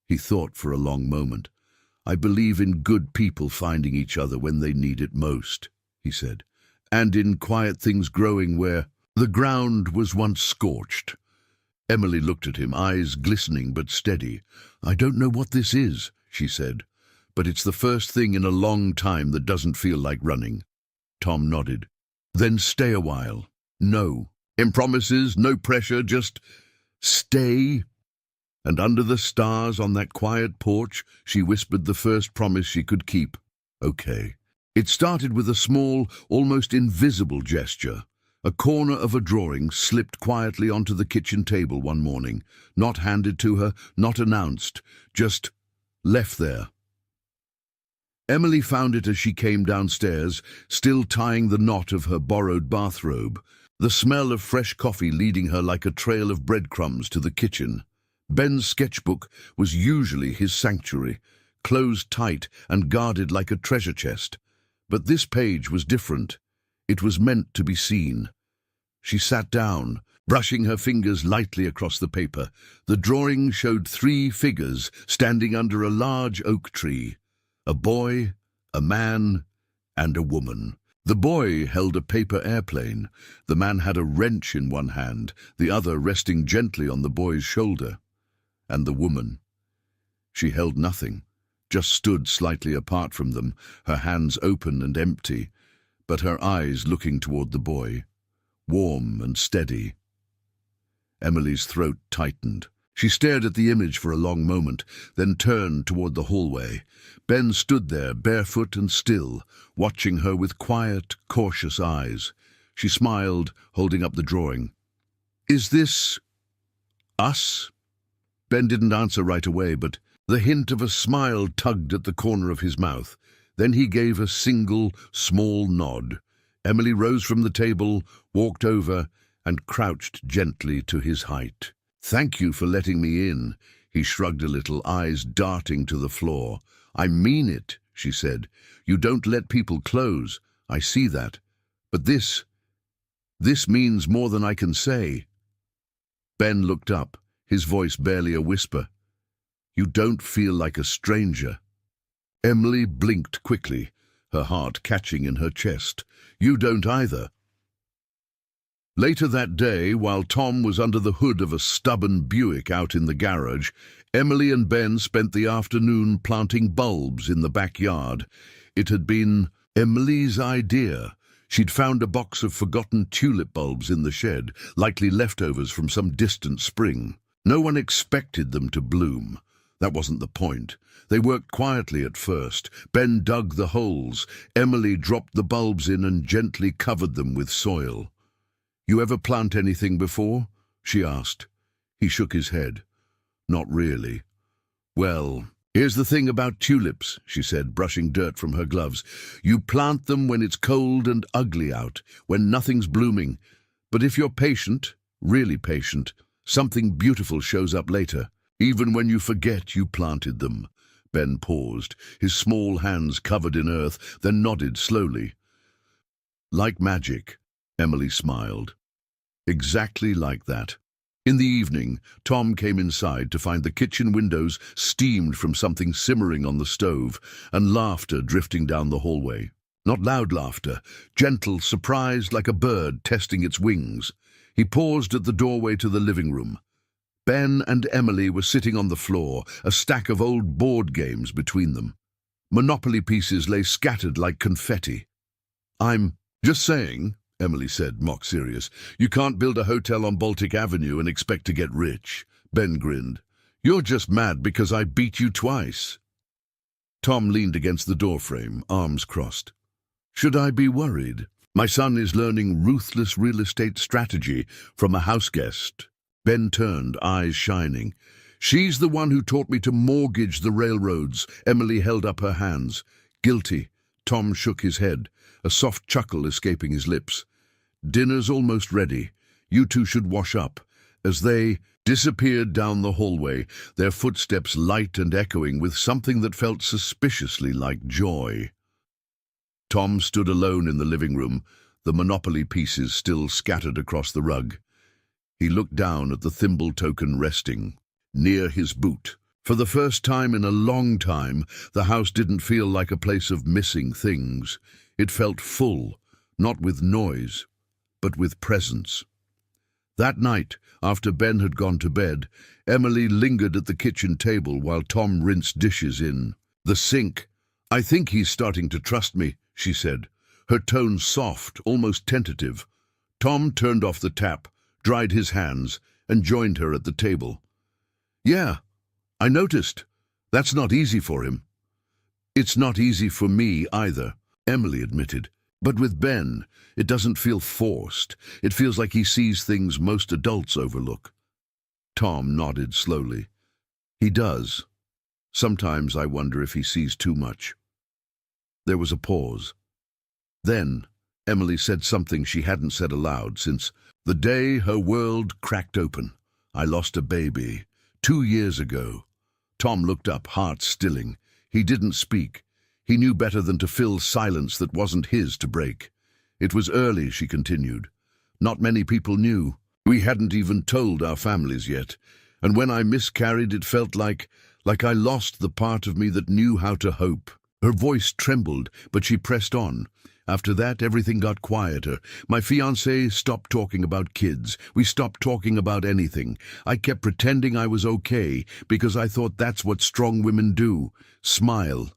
He thought for a long moment. "I believe in good people finding each other when they need it most," he said, "and in quiet things growing where the ground was once scorched." Emily looked at him, eyes glistening but steady. "I don't know what this is," she said, "but it's the first thing in a long time that doesn't feel like running." Tom nodded. "Then stay a while." "No. Promises, no pressure, just stay." And under the stars on that quiet porch, she whispered the first promise she could keep. "Okay." It started with a small, almost invisible gesture. A corner of a drawing slipped quietly onto the kitchen table one morning, not handed to her, not announced, just left there. Emily found it as she came downstairs, still tying the knot of her borrowed bathrobe, the smell of fresh coffee leading her like a trail of breadcrumbs to the kitchen. Ben's sketchbook was usually his sanctuary, closed tight and guarded like a treasure chest. But this page was different. It was meant to be seen. She sat down, brushing her fingers lightly across the paper. The drawing showed 3 figures standing under a large oak tree. A boy, a man, and a woman. The boy held a paper airplane. The man had a wrench in one hand, the other resting gently on the boy's shoulder. And the woman, she held nothing, just stood slightly apart from them, her hands open and empty, but her eyes looking toward the boy, warm and steady. Emily's throat tightened. She stared at the image for a long moment, then turned toward the hallway. Ben stood there, barefoot and still, watching her with quiet, cautious eyes. She smiled, holding up the drawing. "Is this us?" Ben didn't answer right away, but the hint of a smile tugged at the corner of his mouth. Then he gave a single, small nod. Emily rose from the table, walked over, and crouched gently to his height. "Thank you for letting me in," he shrugged a little, eyes darting to the floor. "I mean it," she said. "You don't let people close. I see that. But this means more than I can say." Ben looked up, his voice barely a whisper. "You don't feel like a stranger." Emily blinked quickly, her heart catching in her chest. "You don't either." Later that day, while Tom was under the hood of a stubborn Buick out in the garage, Emily and Ben spent the afternoon planting bulbs in the backyard. It had been Emily's idea. She'd found a box of forgotten tulip bulbs in the shed, likely leftovers from some distant spring. No one expected them to bloom. That wasn't the point. They worked quietly at first. Ben dug the holes. Emily dropped the bulbs in and gently covered them with soil. "You ever plant anything before?" she asked. He shook his head. "Not really." "Well, here's the thing about tulips," she said, brushing dirt from her gloves. "You plant them when it's cold and ugly out, when nothing's blooming. But if you're patient, really patient, something beautiful shows up later, even when you forget you planted them." Ben paused, his small hands covered in earth, then nodded slowly. "Like magic," Emily smiled. "Exactly like that." In the evening, Tom came inside to find the kitchen windows steamed from something simmering on the stove, and laughter drifting down the hallway. Not loud laughter, gentle, surprised like a bird testing its wings. He paused at the doorway to the living room. Ben and Emily were sitting on the floor, a stack of old board games between them. Monopoly pieces lay scattered like confetti. "I'm just saying," Emily said, mock serious. "You can't build a hotel on Baltic Avenue and expect to get rich." Ben grinned. "You're just mad because I beat you twice." Tom leaned against the doorframe, arms crossed. "Should I be worried? My son is learning ruthless real estate strategy from a houseguest." Ben turned, eyes shining. "She's the one who taught me to mortgage the railroads." Emily held up her hands. "Guilty." Tom shook his head, a soft chuckle escaping his lips. "Dinner's almost ready. You two should wash up." As they disappeared down the hallway, their footsteps light and echoing with something that felt suspiciously like joy. Tom stood alone in the living room, the Monopoly pieces still scattered across the rug. He looked down at the thimble token resting near his boot. For the first time in a long time, the house didn't feel like a place of missing things. It felt full, not with noise, but with presence. That night, after Ben had gone to bed, Emily lingered at the kitchen table while Tom rinsed dishes in the sink. "I think he's starting to trust me," she said, her tone soft, almost tentative. Tom turned off the tap, dried his hands, and joined her at the table. "Yeah, I noticed. That's not easy for him." "It's not easy for me either." Emily admitted. But with Ben, it doesn't feel forced. It feels like he sees things most adults overlook. Tom nodded slowly. He does. Sometimes I wonder if he sees too much. There was a pause. Then Emily said something she hadn't said aloud since the day her world cracked open. I lost a baby 2 years ago. Tom looked up, heart stilling. He didn't speak. He knew better than to fill silence that wasn't his to break. It was early, she continued. Not many people knew. We hadn't even told our families yet. And when I miscarried, it felt like I lost the part of me that knew how to hope. Her voice trembled, but she pressed on. After that, everything got quieter. My fiancé stopped talking about kids. We stopped talking about anything. I kept pretending I was okay because I thought that's what strong women do. Smile.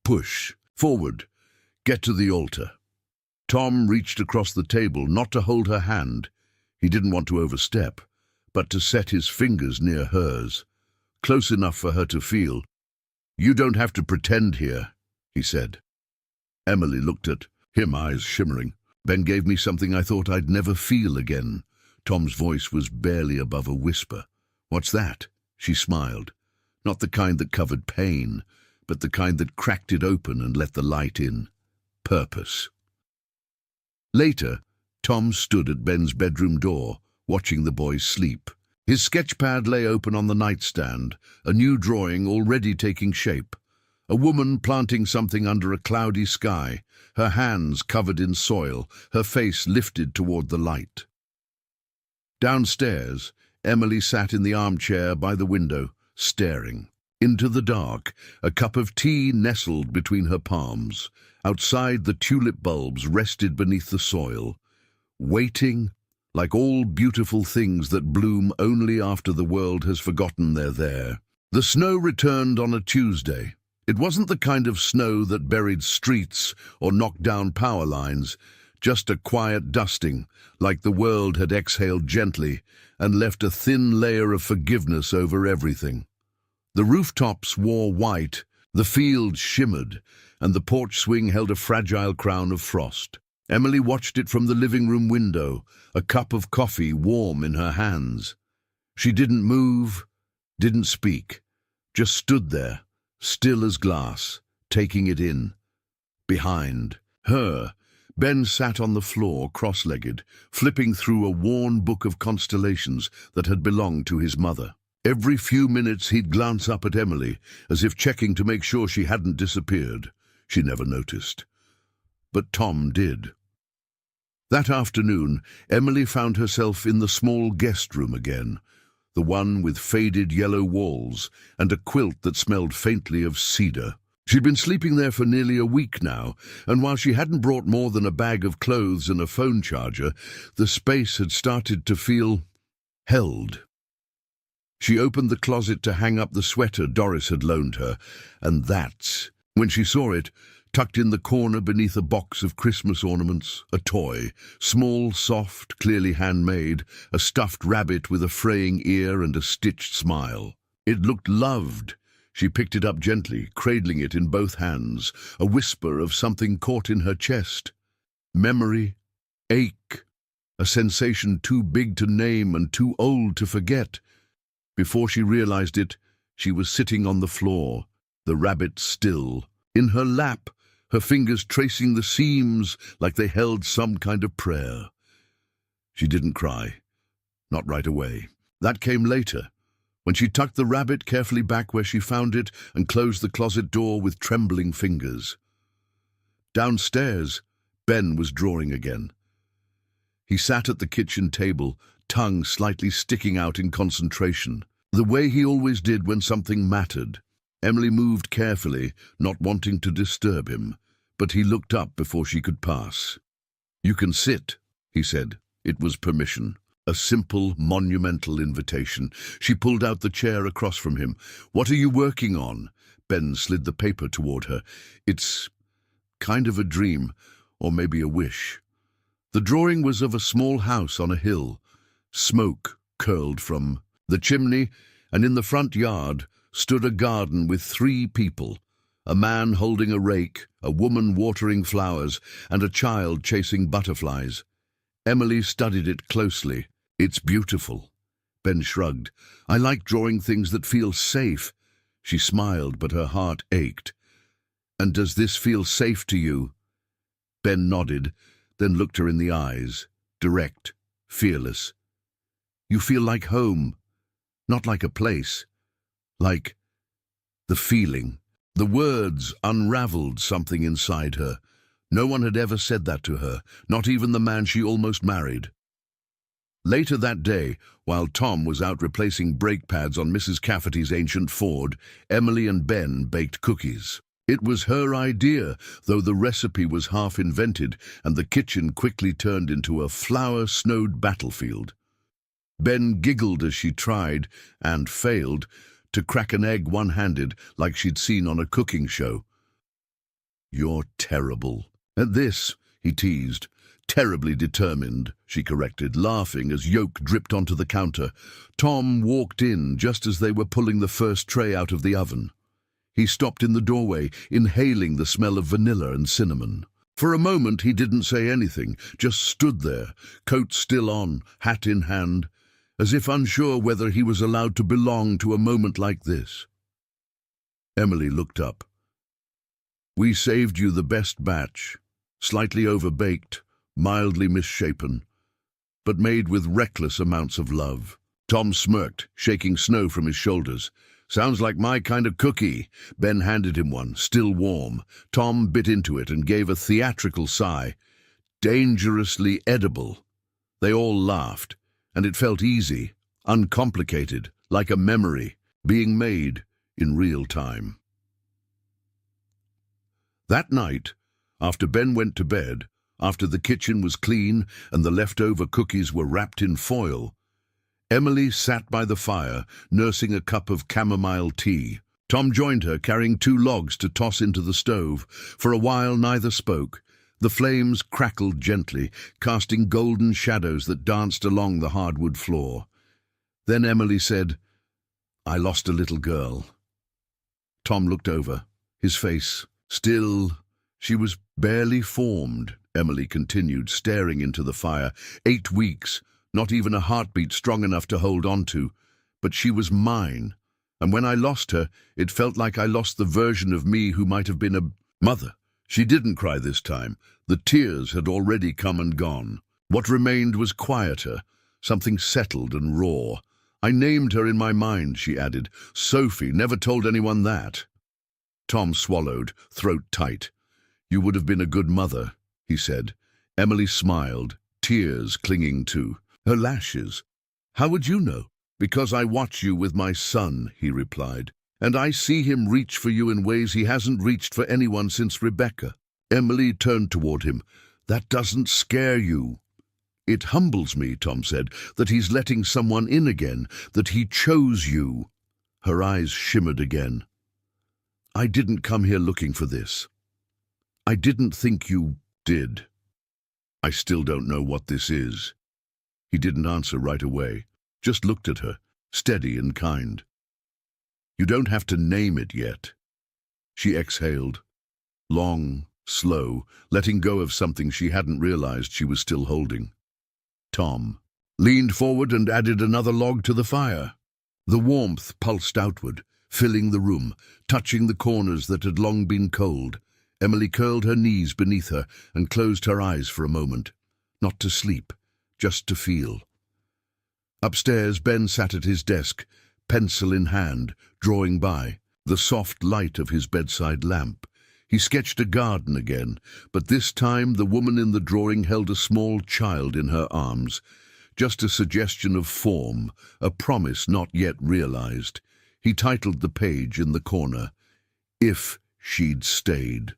Push. Forward. Get to the altar. Tom reached across the table, not to hold her hand. He didn't want to overstep, but to set his fingers near hers, close enough for her to feel. You don't have to pretend here, he said. Emily looked at him, eyes shimmering. Ben gave me something I thought I'd never feel again. Tom's voice was barely above a whisper. What's that? She smiled. Not the kind that covered pain, but the kind that cracked it open and let the light in. Purpose. Later, Tom stood at Ben's bedroom door, watching the boys sleep. His sketchpad lay open on the nightstand, a new drawing already taking shape. A woman planting something under a cloudy sky, her hands covered in soil, her face lifted toward the light. Downstairs, Emily sat in the armchair by the window, staring. Into the dark, a cup of tea nestled between her palms. Outside, the tulip bulbs rested beneath the soil, waiting, like all beautiful things that bloom only after the world has forgotten they're there. The snow returned on a Tuesday. It wasn't the kind of snow that buried streets or knocked down power lines, just a quiet dusting, like the world had exhaled gently and left a thin layer of forgiveness over everything. The rooftops wore white, the fields shimmered, and the porch swing held a fragile crown of frost. Emily watched it from the living room window, a cup of coffee warm in her hands. She didn't move, didn't speak, just stood there, still as glass, taking it in. Behind her, Ben sat on the floor, cross-legged, flipping through a worn book of constellations that had belonged to his mother. Every few minutes he'd glance up at Emily, as if checking to make sure she hadn't disappeared. She never noticed. But Tom did. That afternoon, Emily found herself in the small guest room again, the one with faded yellow walls and a quilt that smelled faintly of cedar. She'd been sleeping there for nearly a week now, and while she hadn't brought more than a bag of clothes and a phone charger, the space had started to feel held. She opened the closet to hang up the sweater Doris had loaned her, and that's when she saw it, tucked in the corner beneath a box of Christmas ornaments, a toy, small, soft, clearly handmade, a stuffed rabbit with a fraying ear and a stitched smile. It looked loved. She picked it up gently, cradling it in both hands, a whisper of something caught in her chest. Memory, ache, a sensation too big to name and too old to forget. Before she realized it, she was sitting on the floor, the rabbit still, in her lap, her fingers tracing the seams like they held some kind of prayer. She didn't cry, not right away. That came later, when she tucked the rabbit carefully back where she found it and closed the closet door with trembling fingers. Downstairs, Ben was drawing again. He sat at the kitchen table, tongue slightly sticking out in concentration, the way he always did when something mattered. Emily moved carefully, not wanting to disturb him, but he looked up before she could pass. "You can sit," he said. It was permission, a simple, monumental invitation. She pulled out the chair across from him. "What are you working on?" Ben slid the paper toward her. "It's kind of a dream, or maybe a wish." The drawing was of a small house on a hill. Smoke curled from the chimney, and in the front yard stood a garden with 3 people, A man holding a rake, a woman watering flowers, and a child chasing butterflies. Emily studied it closely. "It's beautiful." Ben shrugged. "I like drawing things that feel safe." She smiled, but her heart ached. "And does this feel safe to you?" Ben nodded, then looked her in the eyes, direct, fearless. "You feel like home, not like a place, like the feeling." The words unraveled something inside her. No one had ever said that to her, not even the man she almost married. Later that day, while Tom was out replacing brake pads on Mrs. Cafferty's ancient Ford, Emily and Ben baked cookies. It was her idea, though the recipe was half-invented, and the kitchen quickly turned into a flower-snowed battlefield. Ben giggled as she tried, and failed, to crack an egg one-handed like she'd seen on a cooking show. "You're terrible." At this, he teased. "Terribly determined," she corrected, laughing as yolk dripped onto the counter. Tom walked in just as they were pulling the first tray out of the oven. He stopped in the doorway, inhaling the smell of vanilla and cinnamon. For a moment he didn't say anything, just stood there, coat still on, hat in hand, as if unsure whether he was allowed to belong to a moment like this. Emily looked up. "We saved you the best batch, slightly overbaked, mildly misshapen, but made with reckless amounts of love." Tom smirked, shaking snow from his shoulders. "Sounds like my kind of cookie." Ben handed him one, still warm. Tom bit into it and gave a theatrical sigh. "Dangerously edible." They all laughed, and it felt easy, uncomplicated, like a memory, being made in real time. That night, after Ben went to bed, after the kitchen was clean and the leftover cookies were wrapped in foil, Emily sat by the fire, nursing a cup of chamomile tea. Tom joined her, carrying 2 logs to toss into the stove. For a while neither spoke. The flames crackled gently, casting golden shadows that danced along the hardwood floor. Then Emily said, "I lost a little girl." Tom looked over, his face still. "She was barely formed," Emily continued, staring into the fire. 8 weeks, not even a heartbeat strong enough to hold on to. But she was mine, and when I lost her, it felt like I lost the version of me who might have been a mother. She didn't cry this time. The tears had already come and gone. What remained was quieter, something settled and raw. "I named her in my mind," she added. "Sophie, never told anyone that." Tom swallowed, throat tight. "You would have been a good mother," he said. Emily smiled, tears clinging to her lashes. "How would you know?" "Because I watch you with my son," he replied. "And I see him reach for you in ways he hasn't reached for anyone since Rebecca." Emily turned toward him. "That doesn't scare you?" "It humbles me," Tom said, "that he's letting someone in again, that he chose you." Her eyes shimmered again. "I didn't come here looking for this. I didn't think you did." "I still don't know what this is." He didn't answer right away, just looked at her, steady and kind. "You don't have to name it yet." She exhaled, long, slow, letting go of something she hadn't realized she was still holding. Tom leaned forward and added another log to the fire. The warmth pulsed outward, filling the room, touching the corners that had long been cold. Emily curled her knees beneath her and closed her eyes for a moment. Not to sleep, just to feel. Upstairs, Ben sat at his desk, pencil in hand, drawing by, the soft light of his bedside lamp. He sketched a garden again, but this time the woman in the drawing held a small child in her arms. Just a suggestion of form, a promise not yet realized. He titled the page in the corner, "If She'd Stayed."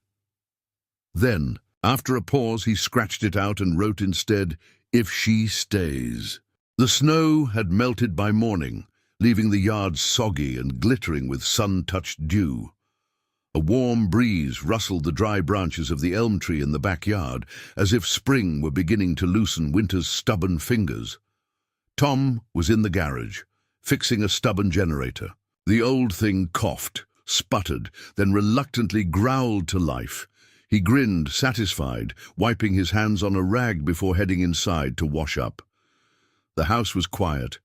Then, after a pause, he scratched it out and wrote instead, "If she stays." The snow had melted by morning, leaving the yard soggy and glittering with sun-touched dew. A warm breeze rustled the dry branches of the elm tree in the backyard, as if spring were beginning to loosen winter's stubborn fingers. Tom was in the garage, fixing a stubborn generator. The old thing coughed, sputtered, then reluctantly growled to life. He grinned, satisfied, wiping his hands on a rag before heading inside to wash up. The house was quiet.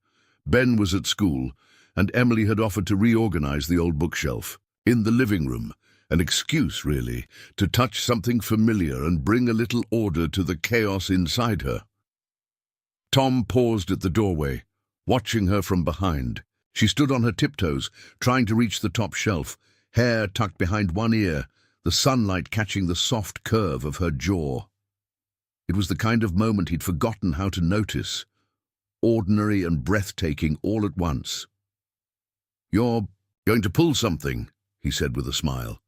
Ben was at school, and Emily had offered to reorganize the old bookshelf. In the living room, an excuse, really, to touch something familiar and bring a little order to the chaos inside her. Tom paused at the doorway, watching her from behind. She stood on her tiptoes, trying to reach the top shelf, hair tucked behind one ear, the sunlight catching the soft curve of her jaw. It was the kind of moment he'd forgotten how to notice, ordinary and breathtaking all at once. "You're going to pull something," he said with a smile.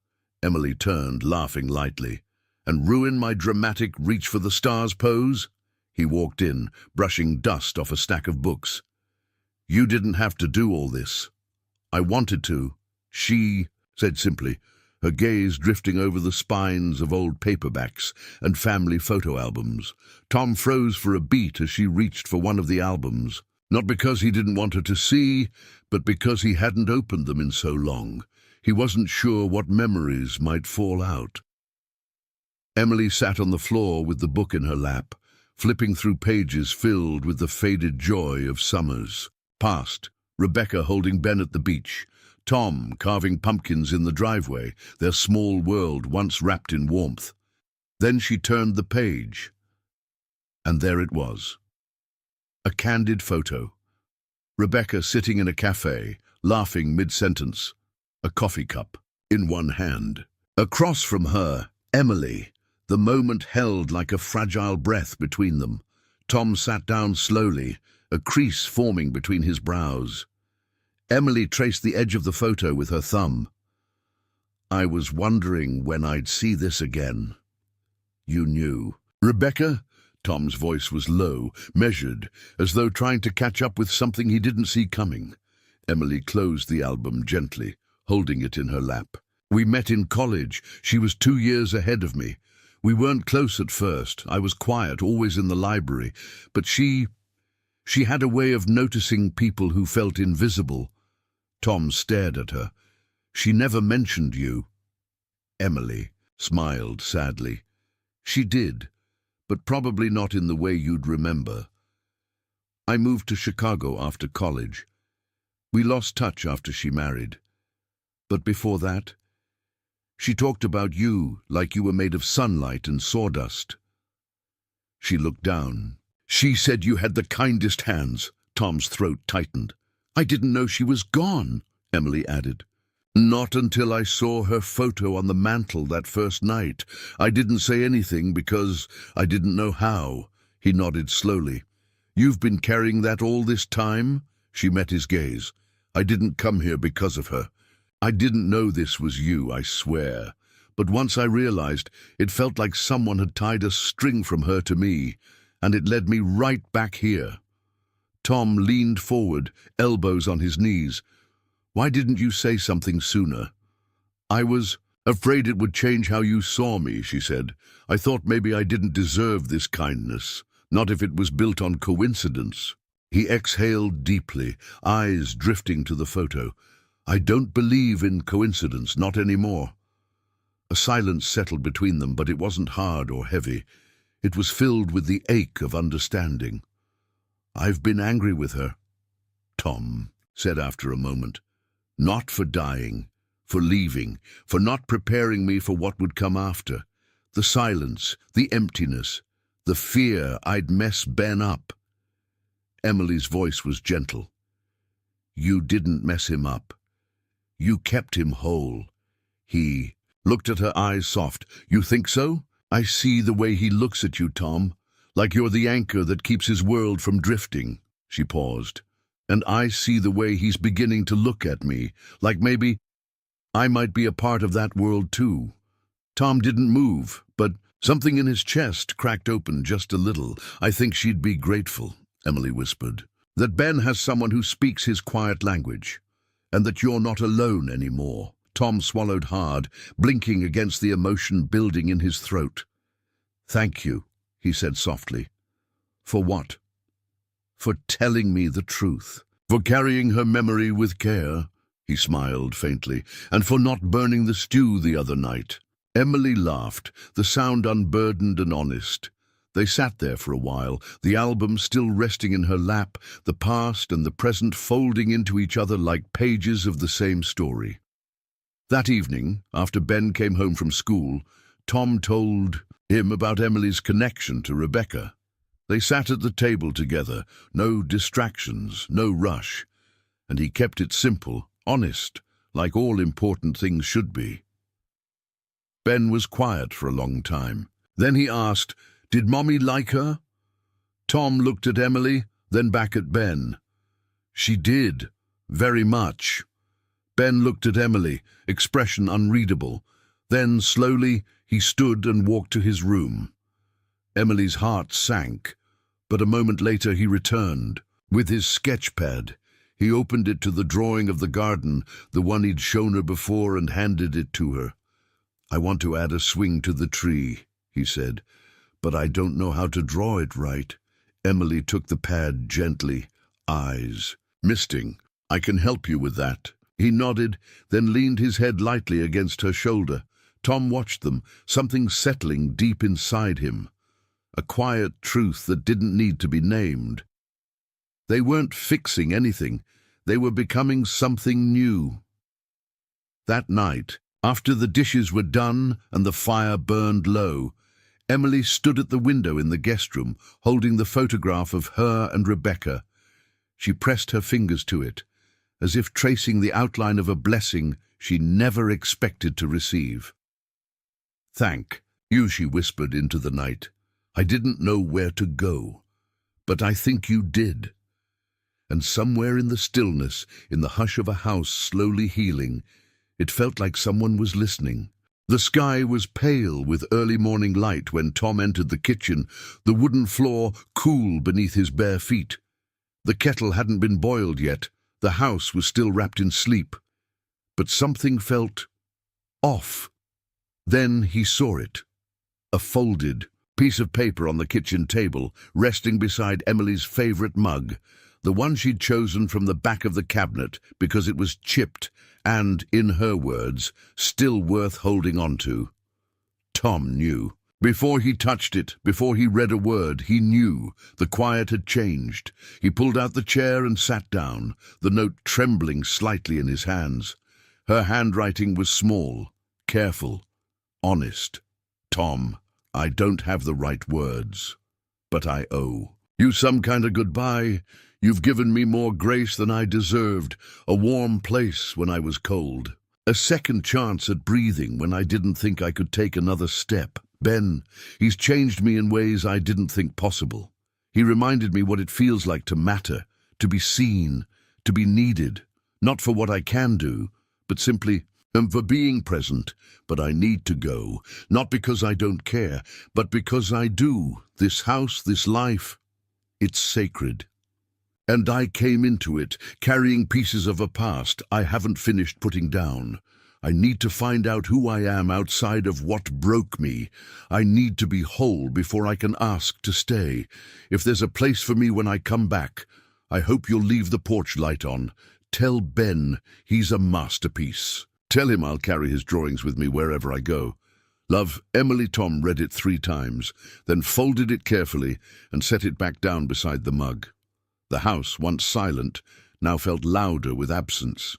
Emily turned, laughing lightly. "And ruin my dramatic reach-for-the-stars pose?" He walked in, brushing dust off a stack of books. "You didn't have to do all this." "I wanted to," she said simply, her gaze drifting over the spines of old paperbacks and family photo albums. Tom froze for a beat as she reached for one of the albums, not because he didn't want her to see, but because he hadn't opened them in so long. He wasn't sure what memories might fall out. Emily sat on the floor with the book in her lap, flipping through pages filled with the faded joy of summers. Past, Rebecca holding Ben at the beach, Tom carving pumpkins in the driveway, their small world once wrapped in warmth. Then she turned the page, and there it was. A candid photo. Rebecca sitting in a cafe, laughing mid-sentence, a coffee cup in one hand. Across from her, Emily, the moment held like a fragile breath between them. Tom sat down slowly, a crease forming between his brows. Emily traced the edge of the photo with her thumb. "I was wondering when I'd see this again." "You knew." "Rebecca?" Tom's voice was low, measured, as though trying to catch up with something he didn't see coming. Emily closed the album gently, holding it in her lap. "We met in college. She was 2 years ahead of me. We weren't close at first. I was quiet, always in the library. But she had a way of noticing people who felt invisible." Tom stared at her. "She never mentioned you." Emily smiled sadly. "She did, but probably not in the way you'd remember. I moved to Chicago after college. We lost touch after she married. But before that, she talked about you like you were made of sunlight and sawdust." She looked down. "She said you had the kindest hands." Tom's throat tightened. "I didn't know she was gone," Emily added. "Not until I saw her photo on the mantel that first night. I didn't say anything because I didn't know how." He nodded slowly. "You've been carrying that all this time?" She met his gaze. "I didn't come here because of her. I didn't know this was you, I swear. But once I realized, it felt like someone had tied a string from her to me, and it led me right back here." Tom leaned forward, elbows on his knees. "Why didn't you say something sooner?" "I was afraid it would change how you saw me," she said. "I thought maybe I didn't deserve this kindness, not if it was built on coincidence." He exhaled deeply, eyes drifting to the photo. "I don't believe in coincidence, not anymore." A silence settled between them, but it wasn't hard or heavy. It was filled with the ache of understanding. "I've been angry with her," Tom said after a moment. "Not for dying, for leaving, for not preparing me for what would come after. The silence, the emptiness, the fear I'd mess Ben up." Emily's voice was gentle. "You didn't mess him up. You kept him whole." He looked at her, eyes soft. "You think so?" "I see the way he looks at you, Tom. Like you're the anchor that keeps his world from drifting." She paused. "And I see the way he's beginning to look at me, like maybe I might be a part of that world too." Tom didn't move, but something in his chest cracked open just a little. "I think she'd be grateful," Emily whispered, "that Ben has someone who speaks his quiet language, and that you're not alone anymore." Tom swallowed hard, blinking against the emotion building in his throat. "Thank you," he said softly. "For what?" "For telling me the truth. For carrying her memory with care." he smiled faintly, "and for not burning the stew the other night." Emily laughed, the sound unburdened and honest. They sat there for a while, the album still resting in her lap, the past and the present folding into each other like pages of the same story. That evening, after Ben came home from school, Tom told him about Emily's connection to Rebecca. They sat at the table together, no distractions, no rush, and he kept it simple, honest, like all important things should be. Ben was quiet for a long time. Then he asked, "Did Mommy like her?" Tom looked at Emily, then back at Ben. "She did, very much." Ben looked at Emily, expression unreadable. Then, slowly, he stood and walked to his room. Emily's heart sank, but a moment later he returned. With his sketch pad, he opened it to the drawing of the garden, the one he'd shown her before, and handed it to her. "I want to add a swing to the tree," he said, "but I don't know how to draw it right." Emily took the pad gently. Eyes misting. "I can help you with that." He nodded, then leaned his head lightly against her shoulder. Tom watched them, something settling deep inside him. A quiet truth that didn't need to be named. They weren't fixing anything. They were becoming something new. That night, after the dishes were done and the fire burned low, Emily stood at the window in the guest room, holding the photograph of her and Rebecca. She pressed her fingers to it, as if tracing the outline of a blessing she never expected to receive. "Thank you," she whispered into the night. "I didn't know where to go, but I think you did." And somewhere in the stillness, in the hush of a house slowly healing, it felt like someone was listening. The sky was pale with early morning light when Tom entered the kitchen, the wooden floor cool beneath his bare feet. The kettle hadn't been boiled yet, the house was still wrapped in sleep. But something felt off. Then he saw it. A folded piece of paper on the kitchen table, resting beside Emily's favorite mug, the one she'd chosen from the back of the cabinet because it was chipped and, in her words, still worth holding on to. Tom knew. Before he touched it, before he read a word, he knew. The quiet had changed. He pulled out the chair and sat down, the note trembling slightly in his hands. Her handwriting was small, careful, honest. "Tom, I don't have the right words, but I owe you some kind of goodbye. You've given me more grace than I deserved, a warm place when I was cold, a second chance at breathing when I didn't think I could take another step. Ben, he's changed me in ways I didn't think possible. He reminded me what it feels like to matter, to be seen, to be needed, not for what I can do, but simply for being present. But I need to go, not because I don't care, but because I do. This house, this life, it's sacred. And I came into it, carrying pieces of a past I haven't finished putting down. I need to find out who I am outside of what broke me. I need to be whole before I can ask to stay. If there's a place for me when I come back, I hope you'll leave the porch light on. Tell Ben he's a masterpiece. Tell him I'll carry his drawings with me wherever I go. Love, Emily." Tom read it 3 times, then folded it carefully and set it back down beside the mug. The house, once silent, now felt louder with absence.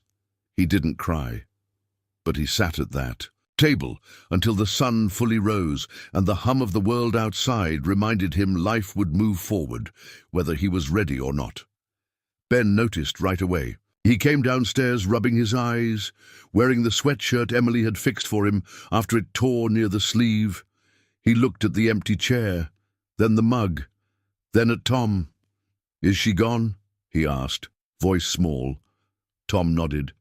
He didn't cry, but he sat at that table until the sun fully rose, and the hum of the world outside reminded him life would move forward, whether he was ready or not. Ben noticed right away. He came downstairs rubbing his eyes, wearing the sweatshirt Emily had fixed for him after it tore near the sleeve. He looked at the empty chair, then the mug, then at Tom. "Is she gone?" he asked, voice small. Tom nodded.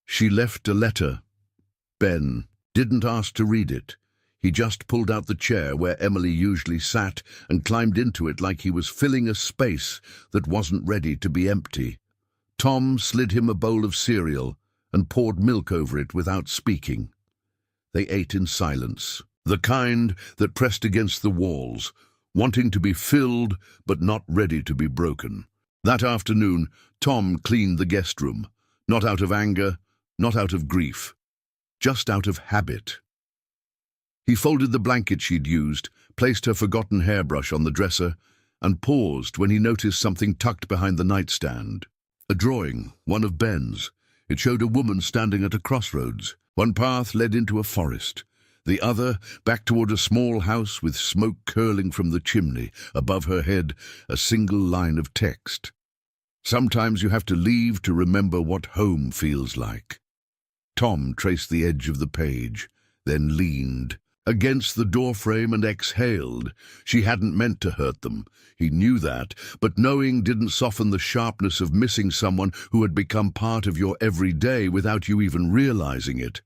"She left a letter." Ben didn't ask to read it. He just pulled out the chair where Emily usually sat and climbed into it like he was filling a space that wasn't ready to be empty. Tom slid him a bowl of cereal and poured milk over it without speaking. They ate in silence, the kind that pressed against the walls, wanting to be filled but not ready to be broken. That afternoon, Tom cleaned the guest room. Not out of anger, not out of grief, just out of habit. He folded the blanket she'd used, placed her forgotten hairbrush on the dresser, and paused when he noticed something tucked behind the nightstand. A drawing, one of Ben's. It showed a woman standing at a crossroads. One path led into a forest. The other, back toward a small house with smoke curling from the chimney. Above her head, a single line of text. Sometimes you have to leave to remember what home feels like. Tom traced the edge of the page, then leaned against the doorframe and exhaled. She hadn't meant to hurt them. He knew that, but knowing didn't soften the sharpness of missing someone who had become part of your everyday without you even realizing it.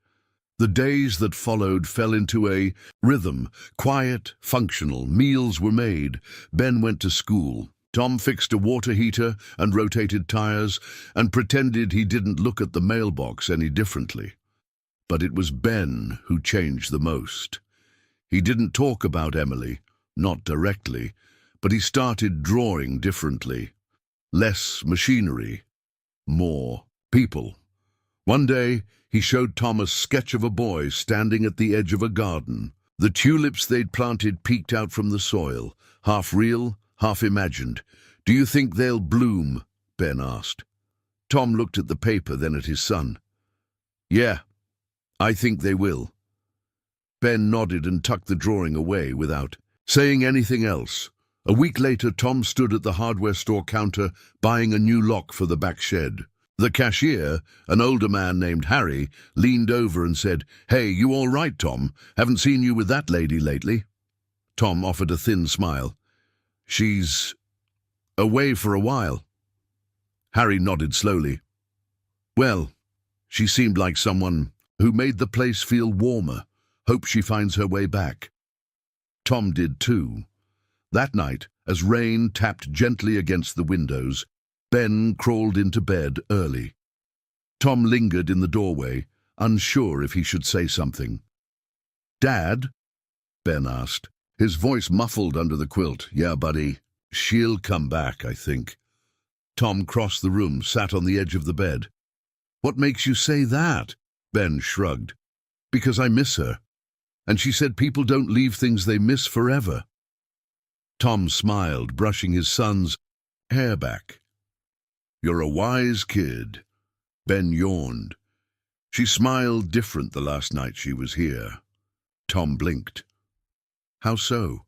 The days that followed fell into a rhythm, quiet, functional. Meals were made. Ben went to school. Tom fixed a water heater and rotated tires and pretended he didn't look at the mailbox any differently. But it was Ben who changed the most. He didn't talk about Emily, not directly, but he started drawing differently. Less machinery, more people. One day, he showed Tom a sketch of a boy standing at the edge of a garden. The tulips they'd planted peeked out from the soil, half real, half imagined. "Do you think they'll bloom?" Ben asked. Tom looked at the paper, then at his son. "Yeah, I think they will." Ben nodded and tucked the drawing away without saying anything else. A week later, Tom stood at the hardware store counter buying a new lock for the back shed. The cashier, an older man named Harry, leaned over and said, "Hey, you all right, Tom? Haven't seen you with that lady lately." Tom offered a thin smile. "She's away for a while." Harry nodded slowly. "Well, she seemed like someone who made the place feel warmer. Hope she finds her way back." Tom did too. That night, as rain tapped gently against the windows, Ben crawled into bed early. Tom lingered in the doorway, unsure if he should say something. "Dad?" Ben asked, his voice muffled under the quilt. "Yeah, buddy. She'll come back, I think." Tom crossed the room, sat on the edge of the bed. "What makes you say that?" Ben shrugged. "Because I miss her. And she said people don't leave things they miss forever." Tom smiled, brushing his son's hair back. "You're a wise kid." Ben yawned. "She smiled different the last night she was here." Tom blinked. "How so?"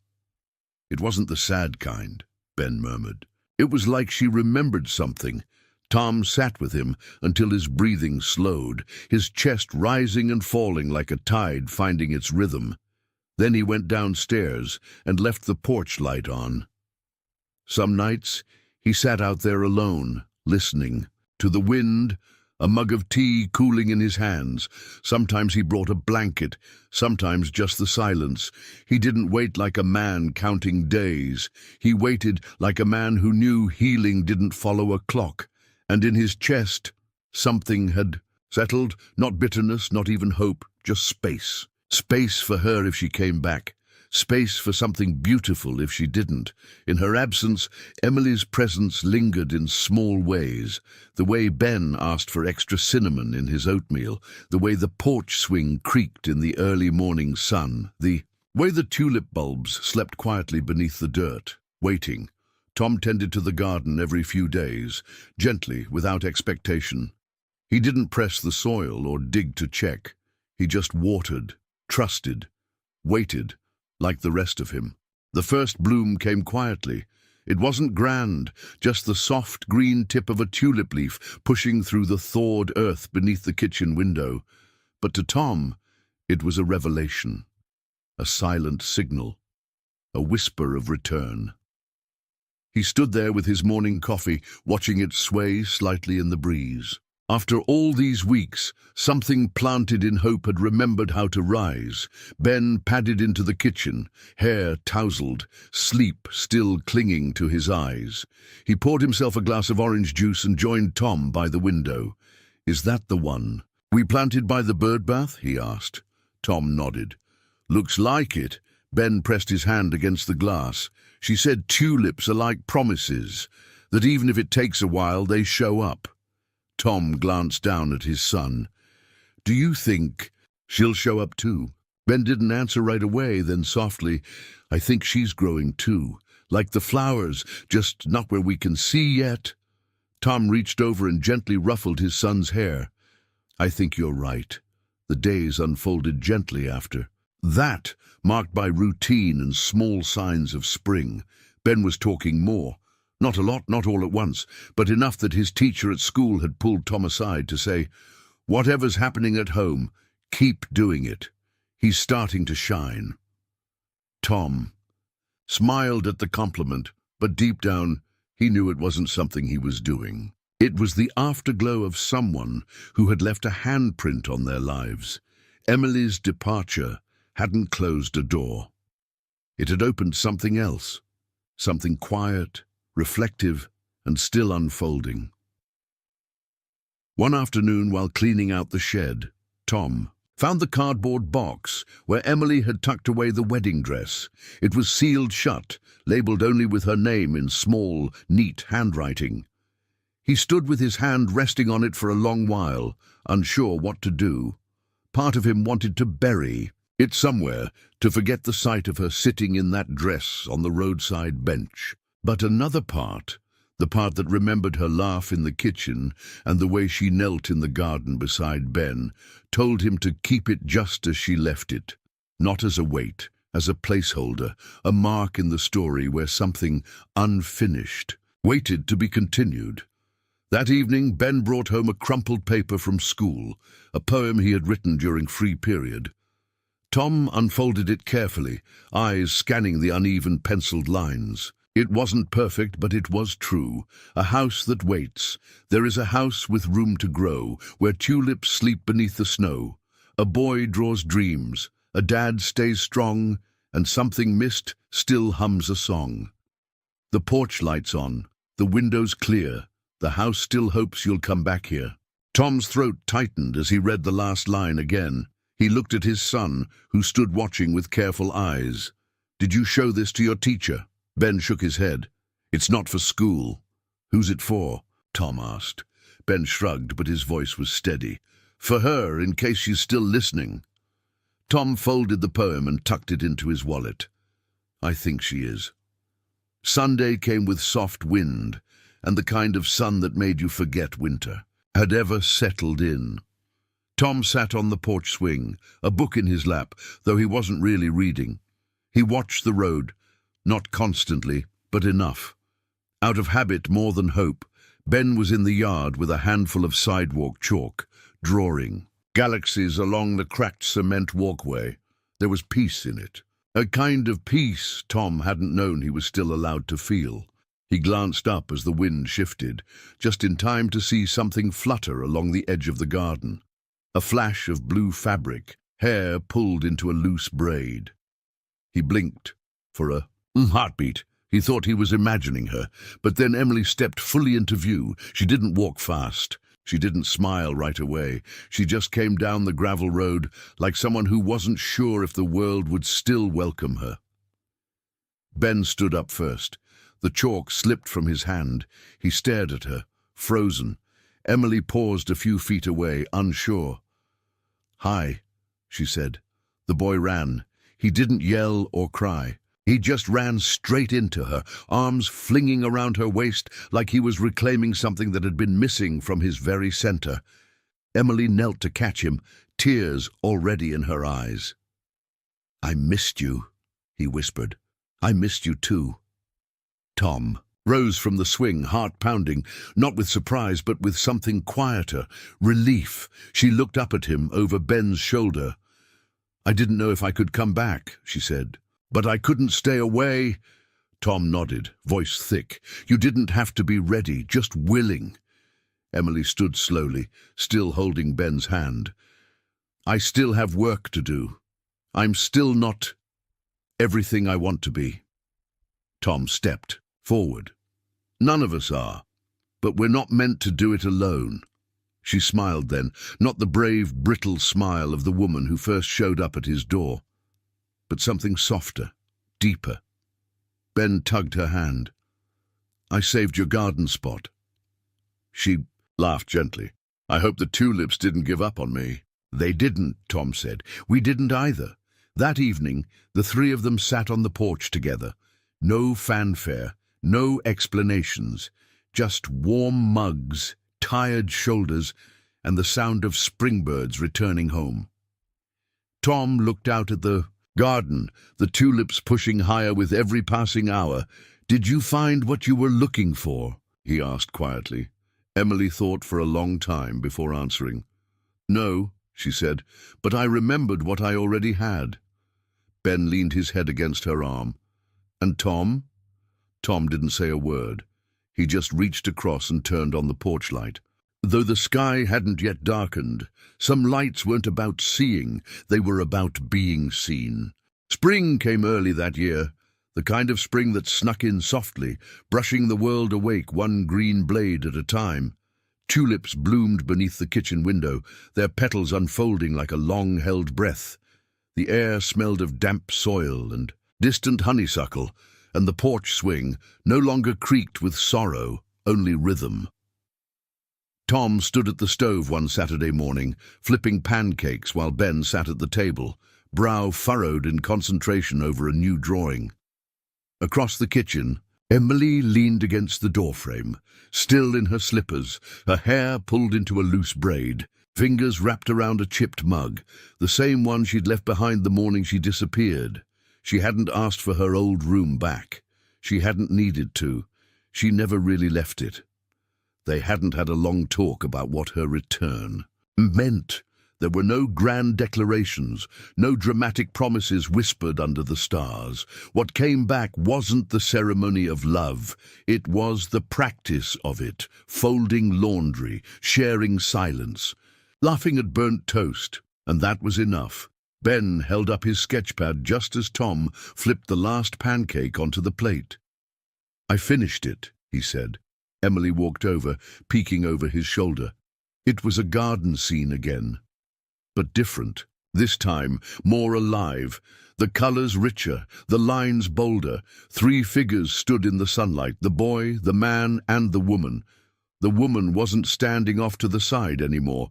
"It wasn't the sad kind," Ben murmured. "It was like she remembered something." Tom sat with him until his breathing slowed, his chest rising and falling like a tide finding its rhythm. Then he went downstairs and left the porch light on. Some nights he sat out there alone, listening to the wind, a mug of tea cooling in his hands. Sometimes he brought a blanket, sometimes just the silence. He didn't wait like a man counting days. He waited like a man who knew healing didn't follow a clock. And in his chest, something had settled, not bitterness, not even hope, just space. Space for her if she came back. Space for something beautiful if she didn't. In her absence, Emily's presence lingered in small ways. The way Ben asked for extra cinnamon in his oatmeal, the way the porch swing creaked in the early morning sun, the way the tulip bulbs slept quietly beneath the dirt, waiting. Tom tended to the garden every few days, gently, without expectation. He didn't press the soil or dig to check. He just watered, trusted, waited, like the rest of him. The first bloom came quietly. It wasn't grand, just the soft green tip of a tulip leaf pushing through the thawed earth beneath the kitchen window. But to Tom, it was a revelation, a silent signal, a whisper of return. He stood there with his morning coffee, watching it sway slightly in the breeze. After all these weeks, something planted in hope had remembered how to rise. Ben padded into the kitchen, hair tousled, sleep still clinging to his eyes. He poured himself a glass of orange juice and joined Tom by the window. "Is that the one we planted by the bird bath?" he asked. Tom nodded. "Looks like it." Ben pressed his hand against the glass. "She said tulips are like promises, that even if it takes a while, they show up." Tom glanced down at his son. "Do you think she'll show up too?" Ben didn't answer right away, then softly, "I think she's growing too, like the flowers, just not where we can see yet." Tom reached over and gently ruffled his son's hair. "I think you're right." The days unfolded gently after. That, marked by routine and small signs of spring. Ben was talking more. Not a lot, not all at once, but enough that his teacher at school had pulled Tom aside to say, "Whatever's happening at home, keep doing it. He's starting to shine." Tom smiled at the compliment, but deep down, he knew it wasn't something he was doing. It was the afterglow of someone who had left a handprint on their lives. Emily's departure hadn't closed a door. It had opened something else, something quiet, reflective, and still unfolding. One afternoon, while cleaning out the shed, Tom found the cardboard box where Emily had tucked away the wedding dress. It was sealed shut, labeled only with her name in small, neat handwriting. He stood with his hand resting on it for a long while, unsure what to do. Part of him wanted to bury it somewhere, to forget the sight of her sitting in that dress on the roadside bench. But another part, the part that remembered her laugh in the kitchen and the way she knelt in the garden beside Ben, told him to keep it just as she left it, not as a weight, as a placeholder, a mark in the story where something unfinished waited to be continued. That evening, Ben brought home a crumpled paper from school, a poem he had written during free period. Tom unfolded it carefully, eyes scanning the uneven penciled lines. It wasn't perfect, but it was true. A house that waits. There is a house with room to grow, where tulips sleep beneath the snow. A boy draws dreams, a dad stays strong, and something missed still hums a song. The porch light's on, the windows clear. The house still hopes you'll come back here. Tom's throat tightened as he read the last line again. He looked at his son, who stood watching with careful eyes. "Did you show this to your teacher?" Ben shook his head. "It's not for school." "Who's it for?" Tom asked. Ben shrugged, but his voice was steady. "For her, in case she's still listening." Tom folded the poem and tucked it into his wallet. "I think she is." Sunday came with soft wind, and the kind of sun that made you forget winter had ever settled in. Tom sat on the porch swing, a book in his lap, though he wasn't really reading. He watched the road, not constantly, but enough. Out of habit more than hope, Ben was in the yard with a handful of sidewalk chalk, drawing galaxies along the cracked cement walkway. There was peace in it, a kind of peace Tom hadn't known he was still allowed to feel. He glanced up as the wind shifted, just in time to see something flutter along the edge of the garden. A flash of blue fabric, hair pulled into a loose braid. He blinked for a heartbeat. He thought he was imagining her, but then Emily stepped fully into view. She didn't walk fast. She didn't smile right away. She just came down the gravel road like someone who wasn't sure if the world would still welcome her. Ben stood up first. The chalk slipped from his hand. He stared at her, frozen. Emily paused a few feet away, unsure. "Hi," she said. The boy ran. He didn't yell or cry. He just ran straight into her, arms flinging around her waist like he was reclaiming something that had been missing from his very center. Emily knelt to catch him, tears already in her eyes. "I missed you," he whispered. "I missed you too." Tom rose from the swing, heart pounding, not with surprise but with something quieter, relief. She looked up at him over Ben's shoulder. "I didn't know if I could come back," she said. "But I couldn't stay away." Tom nodded, voice thick. "You didn't have to be ready, just willing." Emily stood slowly, still holding Ben's hand. "I still have work to do. I'm still not everything I want to be." Tom stepped forward. "None of us are, but we're not meant to do it alone." She smiled then, not the brave, brittle smile of the woman who first showed up at his door, but something softer, deeper. Ben tugged her hand. "I saved your garden spot." She laughed gently. "I hope the tulips didn't give up on me." "They didn't," Tom said. "We didn't either." That evening, the three of them sat on the porch together. No fanfare, no explanations, just warm mugs, tired shoulders, and the sound of springbirds returning home. Tom looked out at the garden, the tulips pushing higher with every passing hour. "Did you find what you were looking for?" he asked quietly. Emily thought for a long time before answering. "No," she said, "but I remembered what I already had." Ben leaned his head against her arm. "And Tom?" Tom didn't say a word. He just reached across and turned on the porch light. Though the sky hadn't yet darkened, some lights weren't about seeing, they were about being seen. Spring came early that year, the kind of spring that snuck in softly, brushing the world awake one green blade at a time. Tulips bloomed beneath the kitchen window, their petals unfolding like a long-held breath. The air smelled of damp soil and distant honeysuckle, and the porch swing no longer creaked with sorrow, only rhythm. Tom stood at the stove one Saturday morning, flipping pancakes while Ben sat at the table, brow furrowed in concentration over a new drawing. Across the kitchen, Emily leaned against the doorframe, still in her slippers, her hair pulled into a loose braid, fingers wrapped around a chipped mug, the same one she'd left behind the morning she disappeared. She hadn't asked for her old room back. She hadn't needed to. She never really left it. They hadn't had a long talk about what her return meant. There were no grand declarations, no dramatic promises whispered under the stars. What came back wasn't the ceremony of love. It was the practice of it, folding laundry, sharing silence, laughing at burnt toast, and that was enough. Ben held up his sketchpad just as Tom flipped the last pancake onto the plate. "I finished it," he said. Emily walked over, peeking over his shoulder. It was a garden scene again, but different. This time, more alive. The colors richer, the lines bolder. 3 figures stood in the sunlight, the boy, the man, and the woman. The woman wasn't standing off to the side anymore.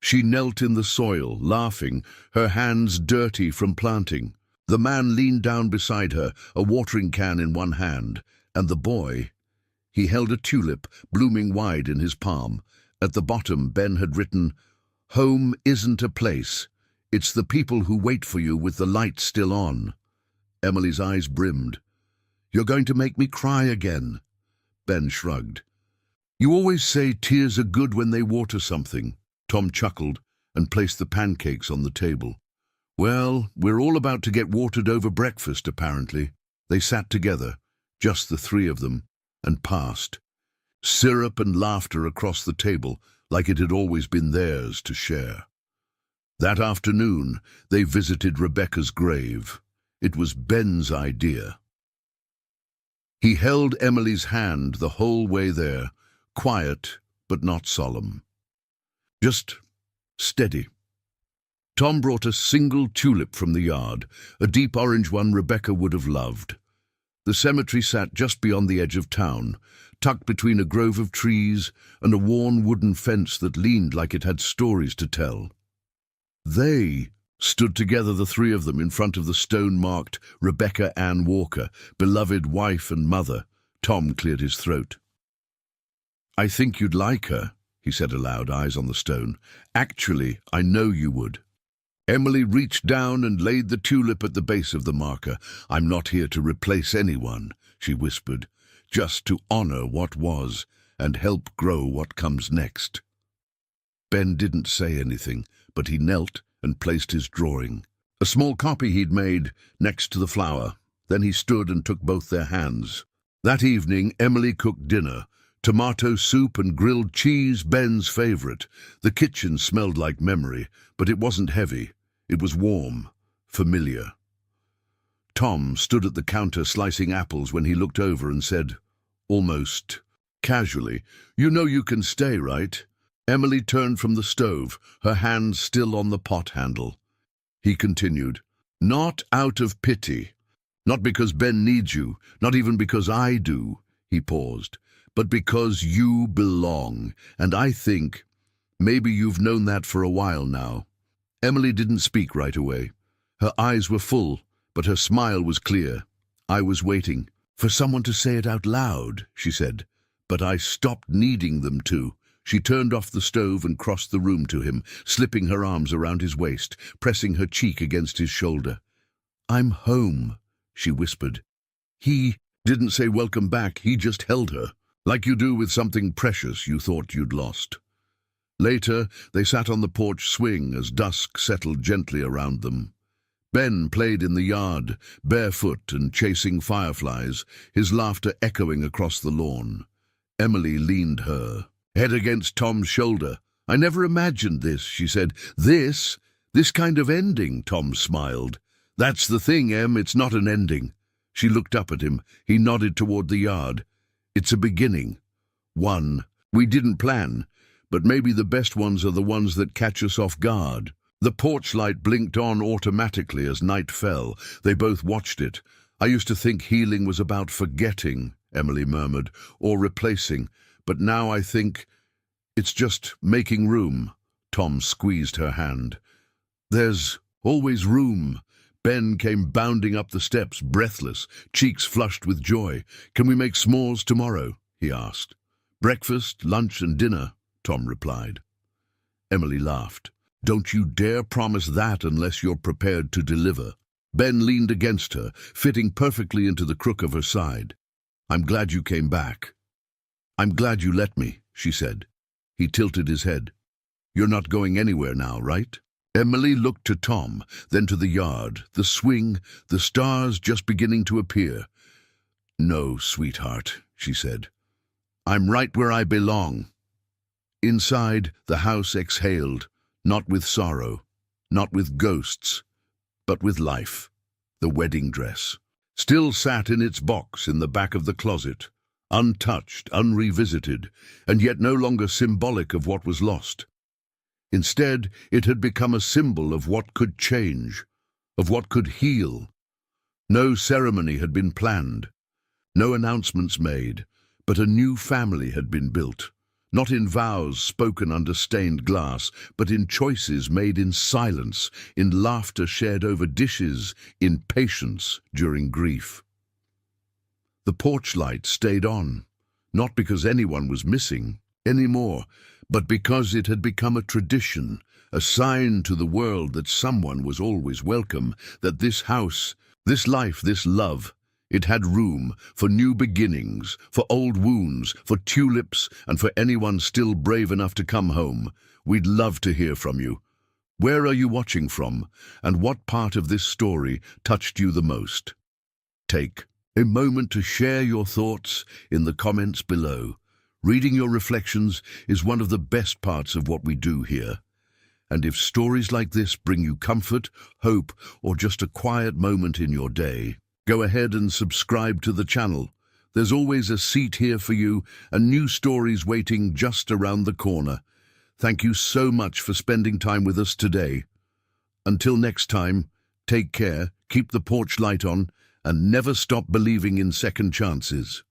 She knelt in the soil, laughing, her hands dirty from planting. The man leaned down beside her, a watering can in one hand, and the boy, he held a tulip, blooming wide in his palm. At the bottom, Ben had written, "Home isn't a place. It's the people who wait for you with the light still on." Emily's eyes brimmed. "You're going to make me cry again." Ben shrugged. "You always say tears are good when they water something." Tom chuckled and placed the pancakes on the table. "Well, we're all about to get watered over breakfast, apparently." They sat together, just the 3 of them, and passed. Syrup and laughter across the table, like it had always been theirs to share. That afternoon, they visited Rebecca's grave. It was Ben's idea. He held Emily's hand the whole way there, quiet but not solemn. Just steady. Tom brought a single tulip from the yard, a deep orange one Rebecca would have loved. The cemetery sat just beyond the edge of town, tucked between a grove of trees and a worn wooden fence that leaned like it had stories to tell. They stood together, the 3 of them, in front of the stone-marked Rebecca Ann Walker, beloved wife and mother. Tom cleared his throat. "I think you'd like her," he said aloud, eyes on the stone. "Actually, I know you would." Emily reached down and laid the tulip at the base of the marker. "I'm not here to replace anyone," she whispered, "just to honor what was and help grow what comes next." Ben didn't say anything, but he knelt and placed his drawing, a small copy he'd made, next to the flower. Then he stood and took both their hands. That evening, Emily cooked dinner. Tomato soup and grilled cheese, Ben's favorite. The kitchen smelled like memory, but it wasn't heavy. It was warm, familiar. Tom stood at the counter slicing apples when he looked over and said, almost casually, "You know you can stay, right?" Emily turned from the stove, her hand still on the pot handle. He continued, "Not out of pity. Not because Ben needs you, not even because I do." He paused. but because you belong. And I think maybe you've known that for a while now." Emily didn't speak right away. Her eyes were full, but her smile was clear. "I was waiting for someone to say it out loud," she said, "but I stopped needing them to." She turned off the stove and crossed the room to him, slipping her arms around his waist, pressing her cheek against his shoulder. "I'm home," she whispered. He didn't say welcome back, he just held her, like you do with something precious you thought you'd lost. Later, they sat on the porch swing as dusk settled gently around them. Ben played in the yard, barefoot and chasing fireflies, his laughter echoing across the lawn. Emily leaned her head against Tom's shoulder. "I never imagined this," she said. This kind of ending," Tom smiled. "That's the thing, Em, it's not an ending." She looked up at him. He nodded toward the yard. "It's a beginning. One we didn't plan, but maybe the best ones are the ones that catch us off guard." The porch light blinked on automatically as night fell. They both watched it. "I used to think healing was about forgetting," Emily murmured, "or replacing. But now I think it's just making room." Tom squeezed her hand. "There's always room." Ben came bounding up the steps, breathless, cheeks flushed with joy. "Can we make s'mores tomorrow?" he asked. "Breakfast, lunch, and dinner," Tom replied. Emily laughed. "Don't you dare promise that unless you're prepared to deliver." Ben leaned against her, fitting perfectly into the crook of her side. "I'm glad you came back." "I'm glad you let me," she said. He tilted his head. "You're not going anywhere now, right?" Emily looked to Tom, then to the yard, the swing, the stars just beginning to appear. "No, sweetheart," she said. "I'm right where I belong." Inside, the house exhaled, not with sorrow, not with ghosts, but with life. The wedding dress still sat in its box in the back of the closet, untouched, unrevisited, and yet no longer symbolic of what was lost. Instead, it had become a symbol of what could change, of what could heal. No ceremony had been planned, no announcements made, but a new family had been built, not in vows spoken under stained glass, but in choices made in silence, in laughter shared over dishes, in patience during grief. The porch light stayed on, not because anyone was missing anymore, but because it had become a tradition, a sign to the world that someone was always welcome, that this house, this life, this love, it had room for new beginnings, for old wounds, for tulips, and for anyone still brave enough to come home. We'd love to hear from you. Where are you watching from, and what part of this story touched you the most? Take a moment to share your thoughts in the comments below. Reading your reflections is one of the best parts of what we do here. And if stories like this bring you comfort, hope, or just a quiet moment in your day, go ahead and subscribe to the channel. There's always a seat here for you and new stories waiting just around the corner. Thank you so much for spending time with us today. Until next time, take care, keep the porch light on, and never stop believing in second chances.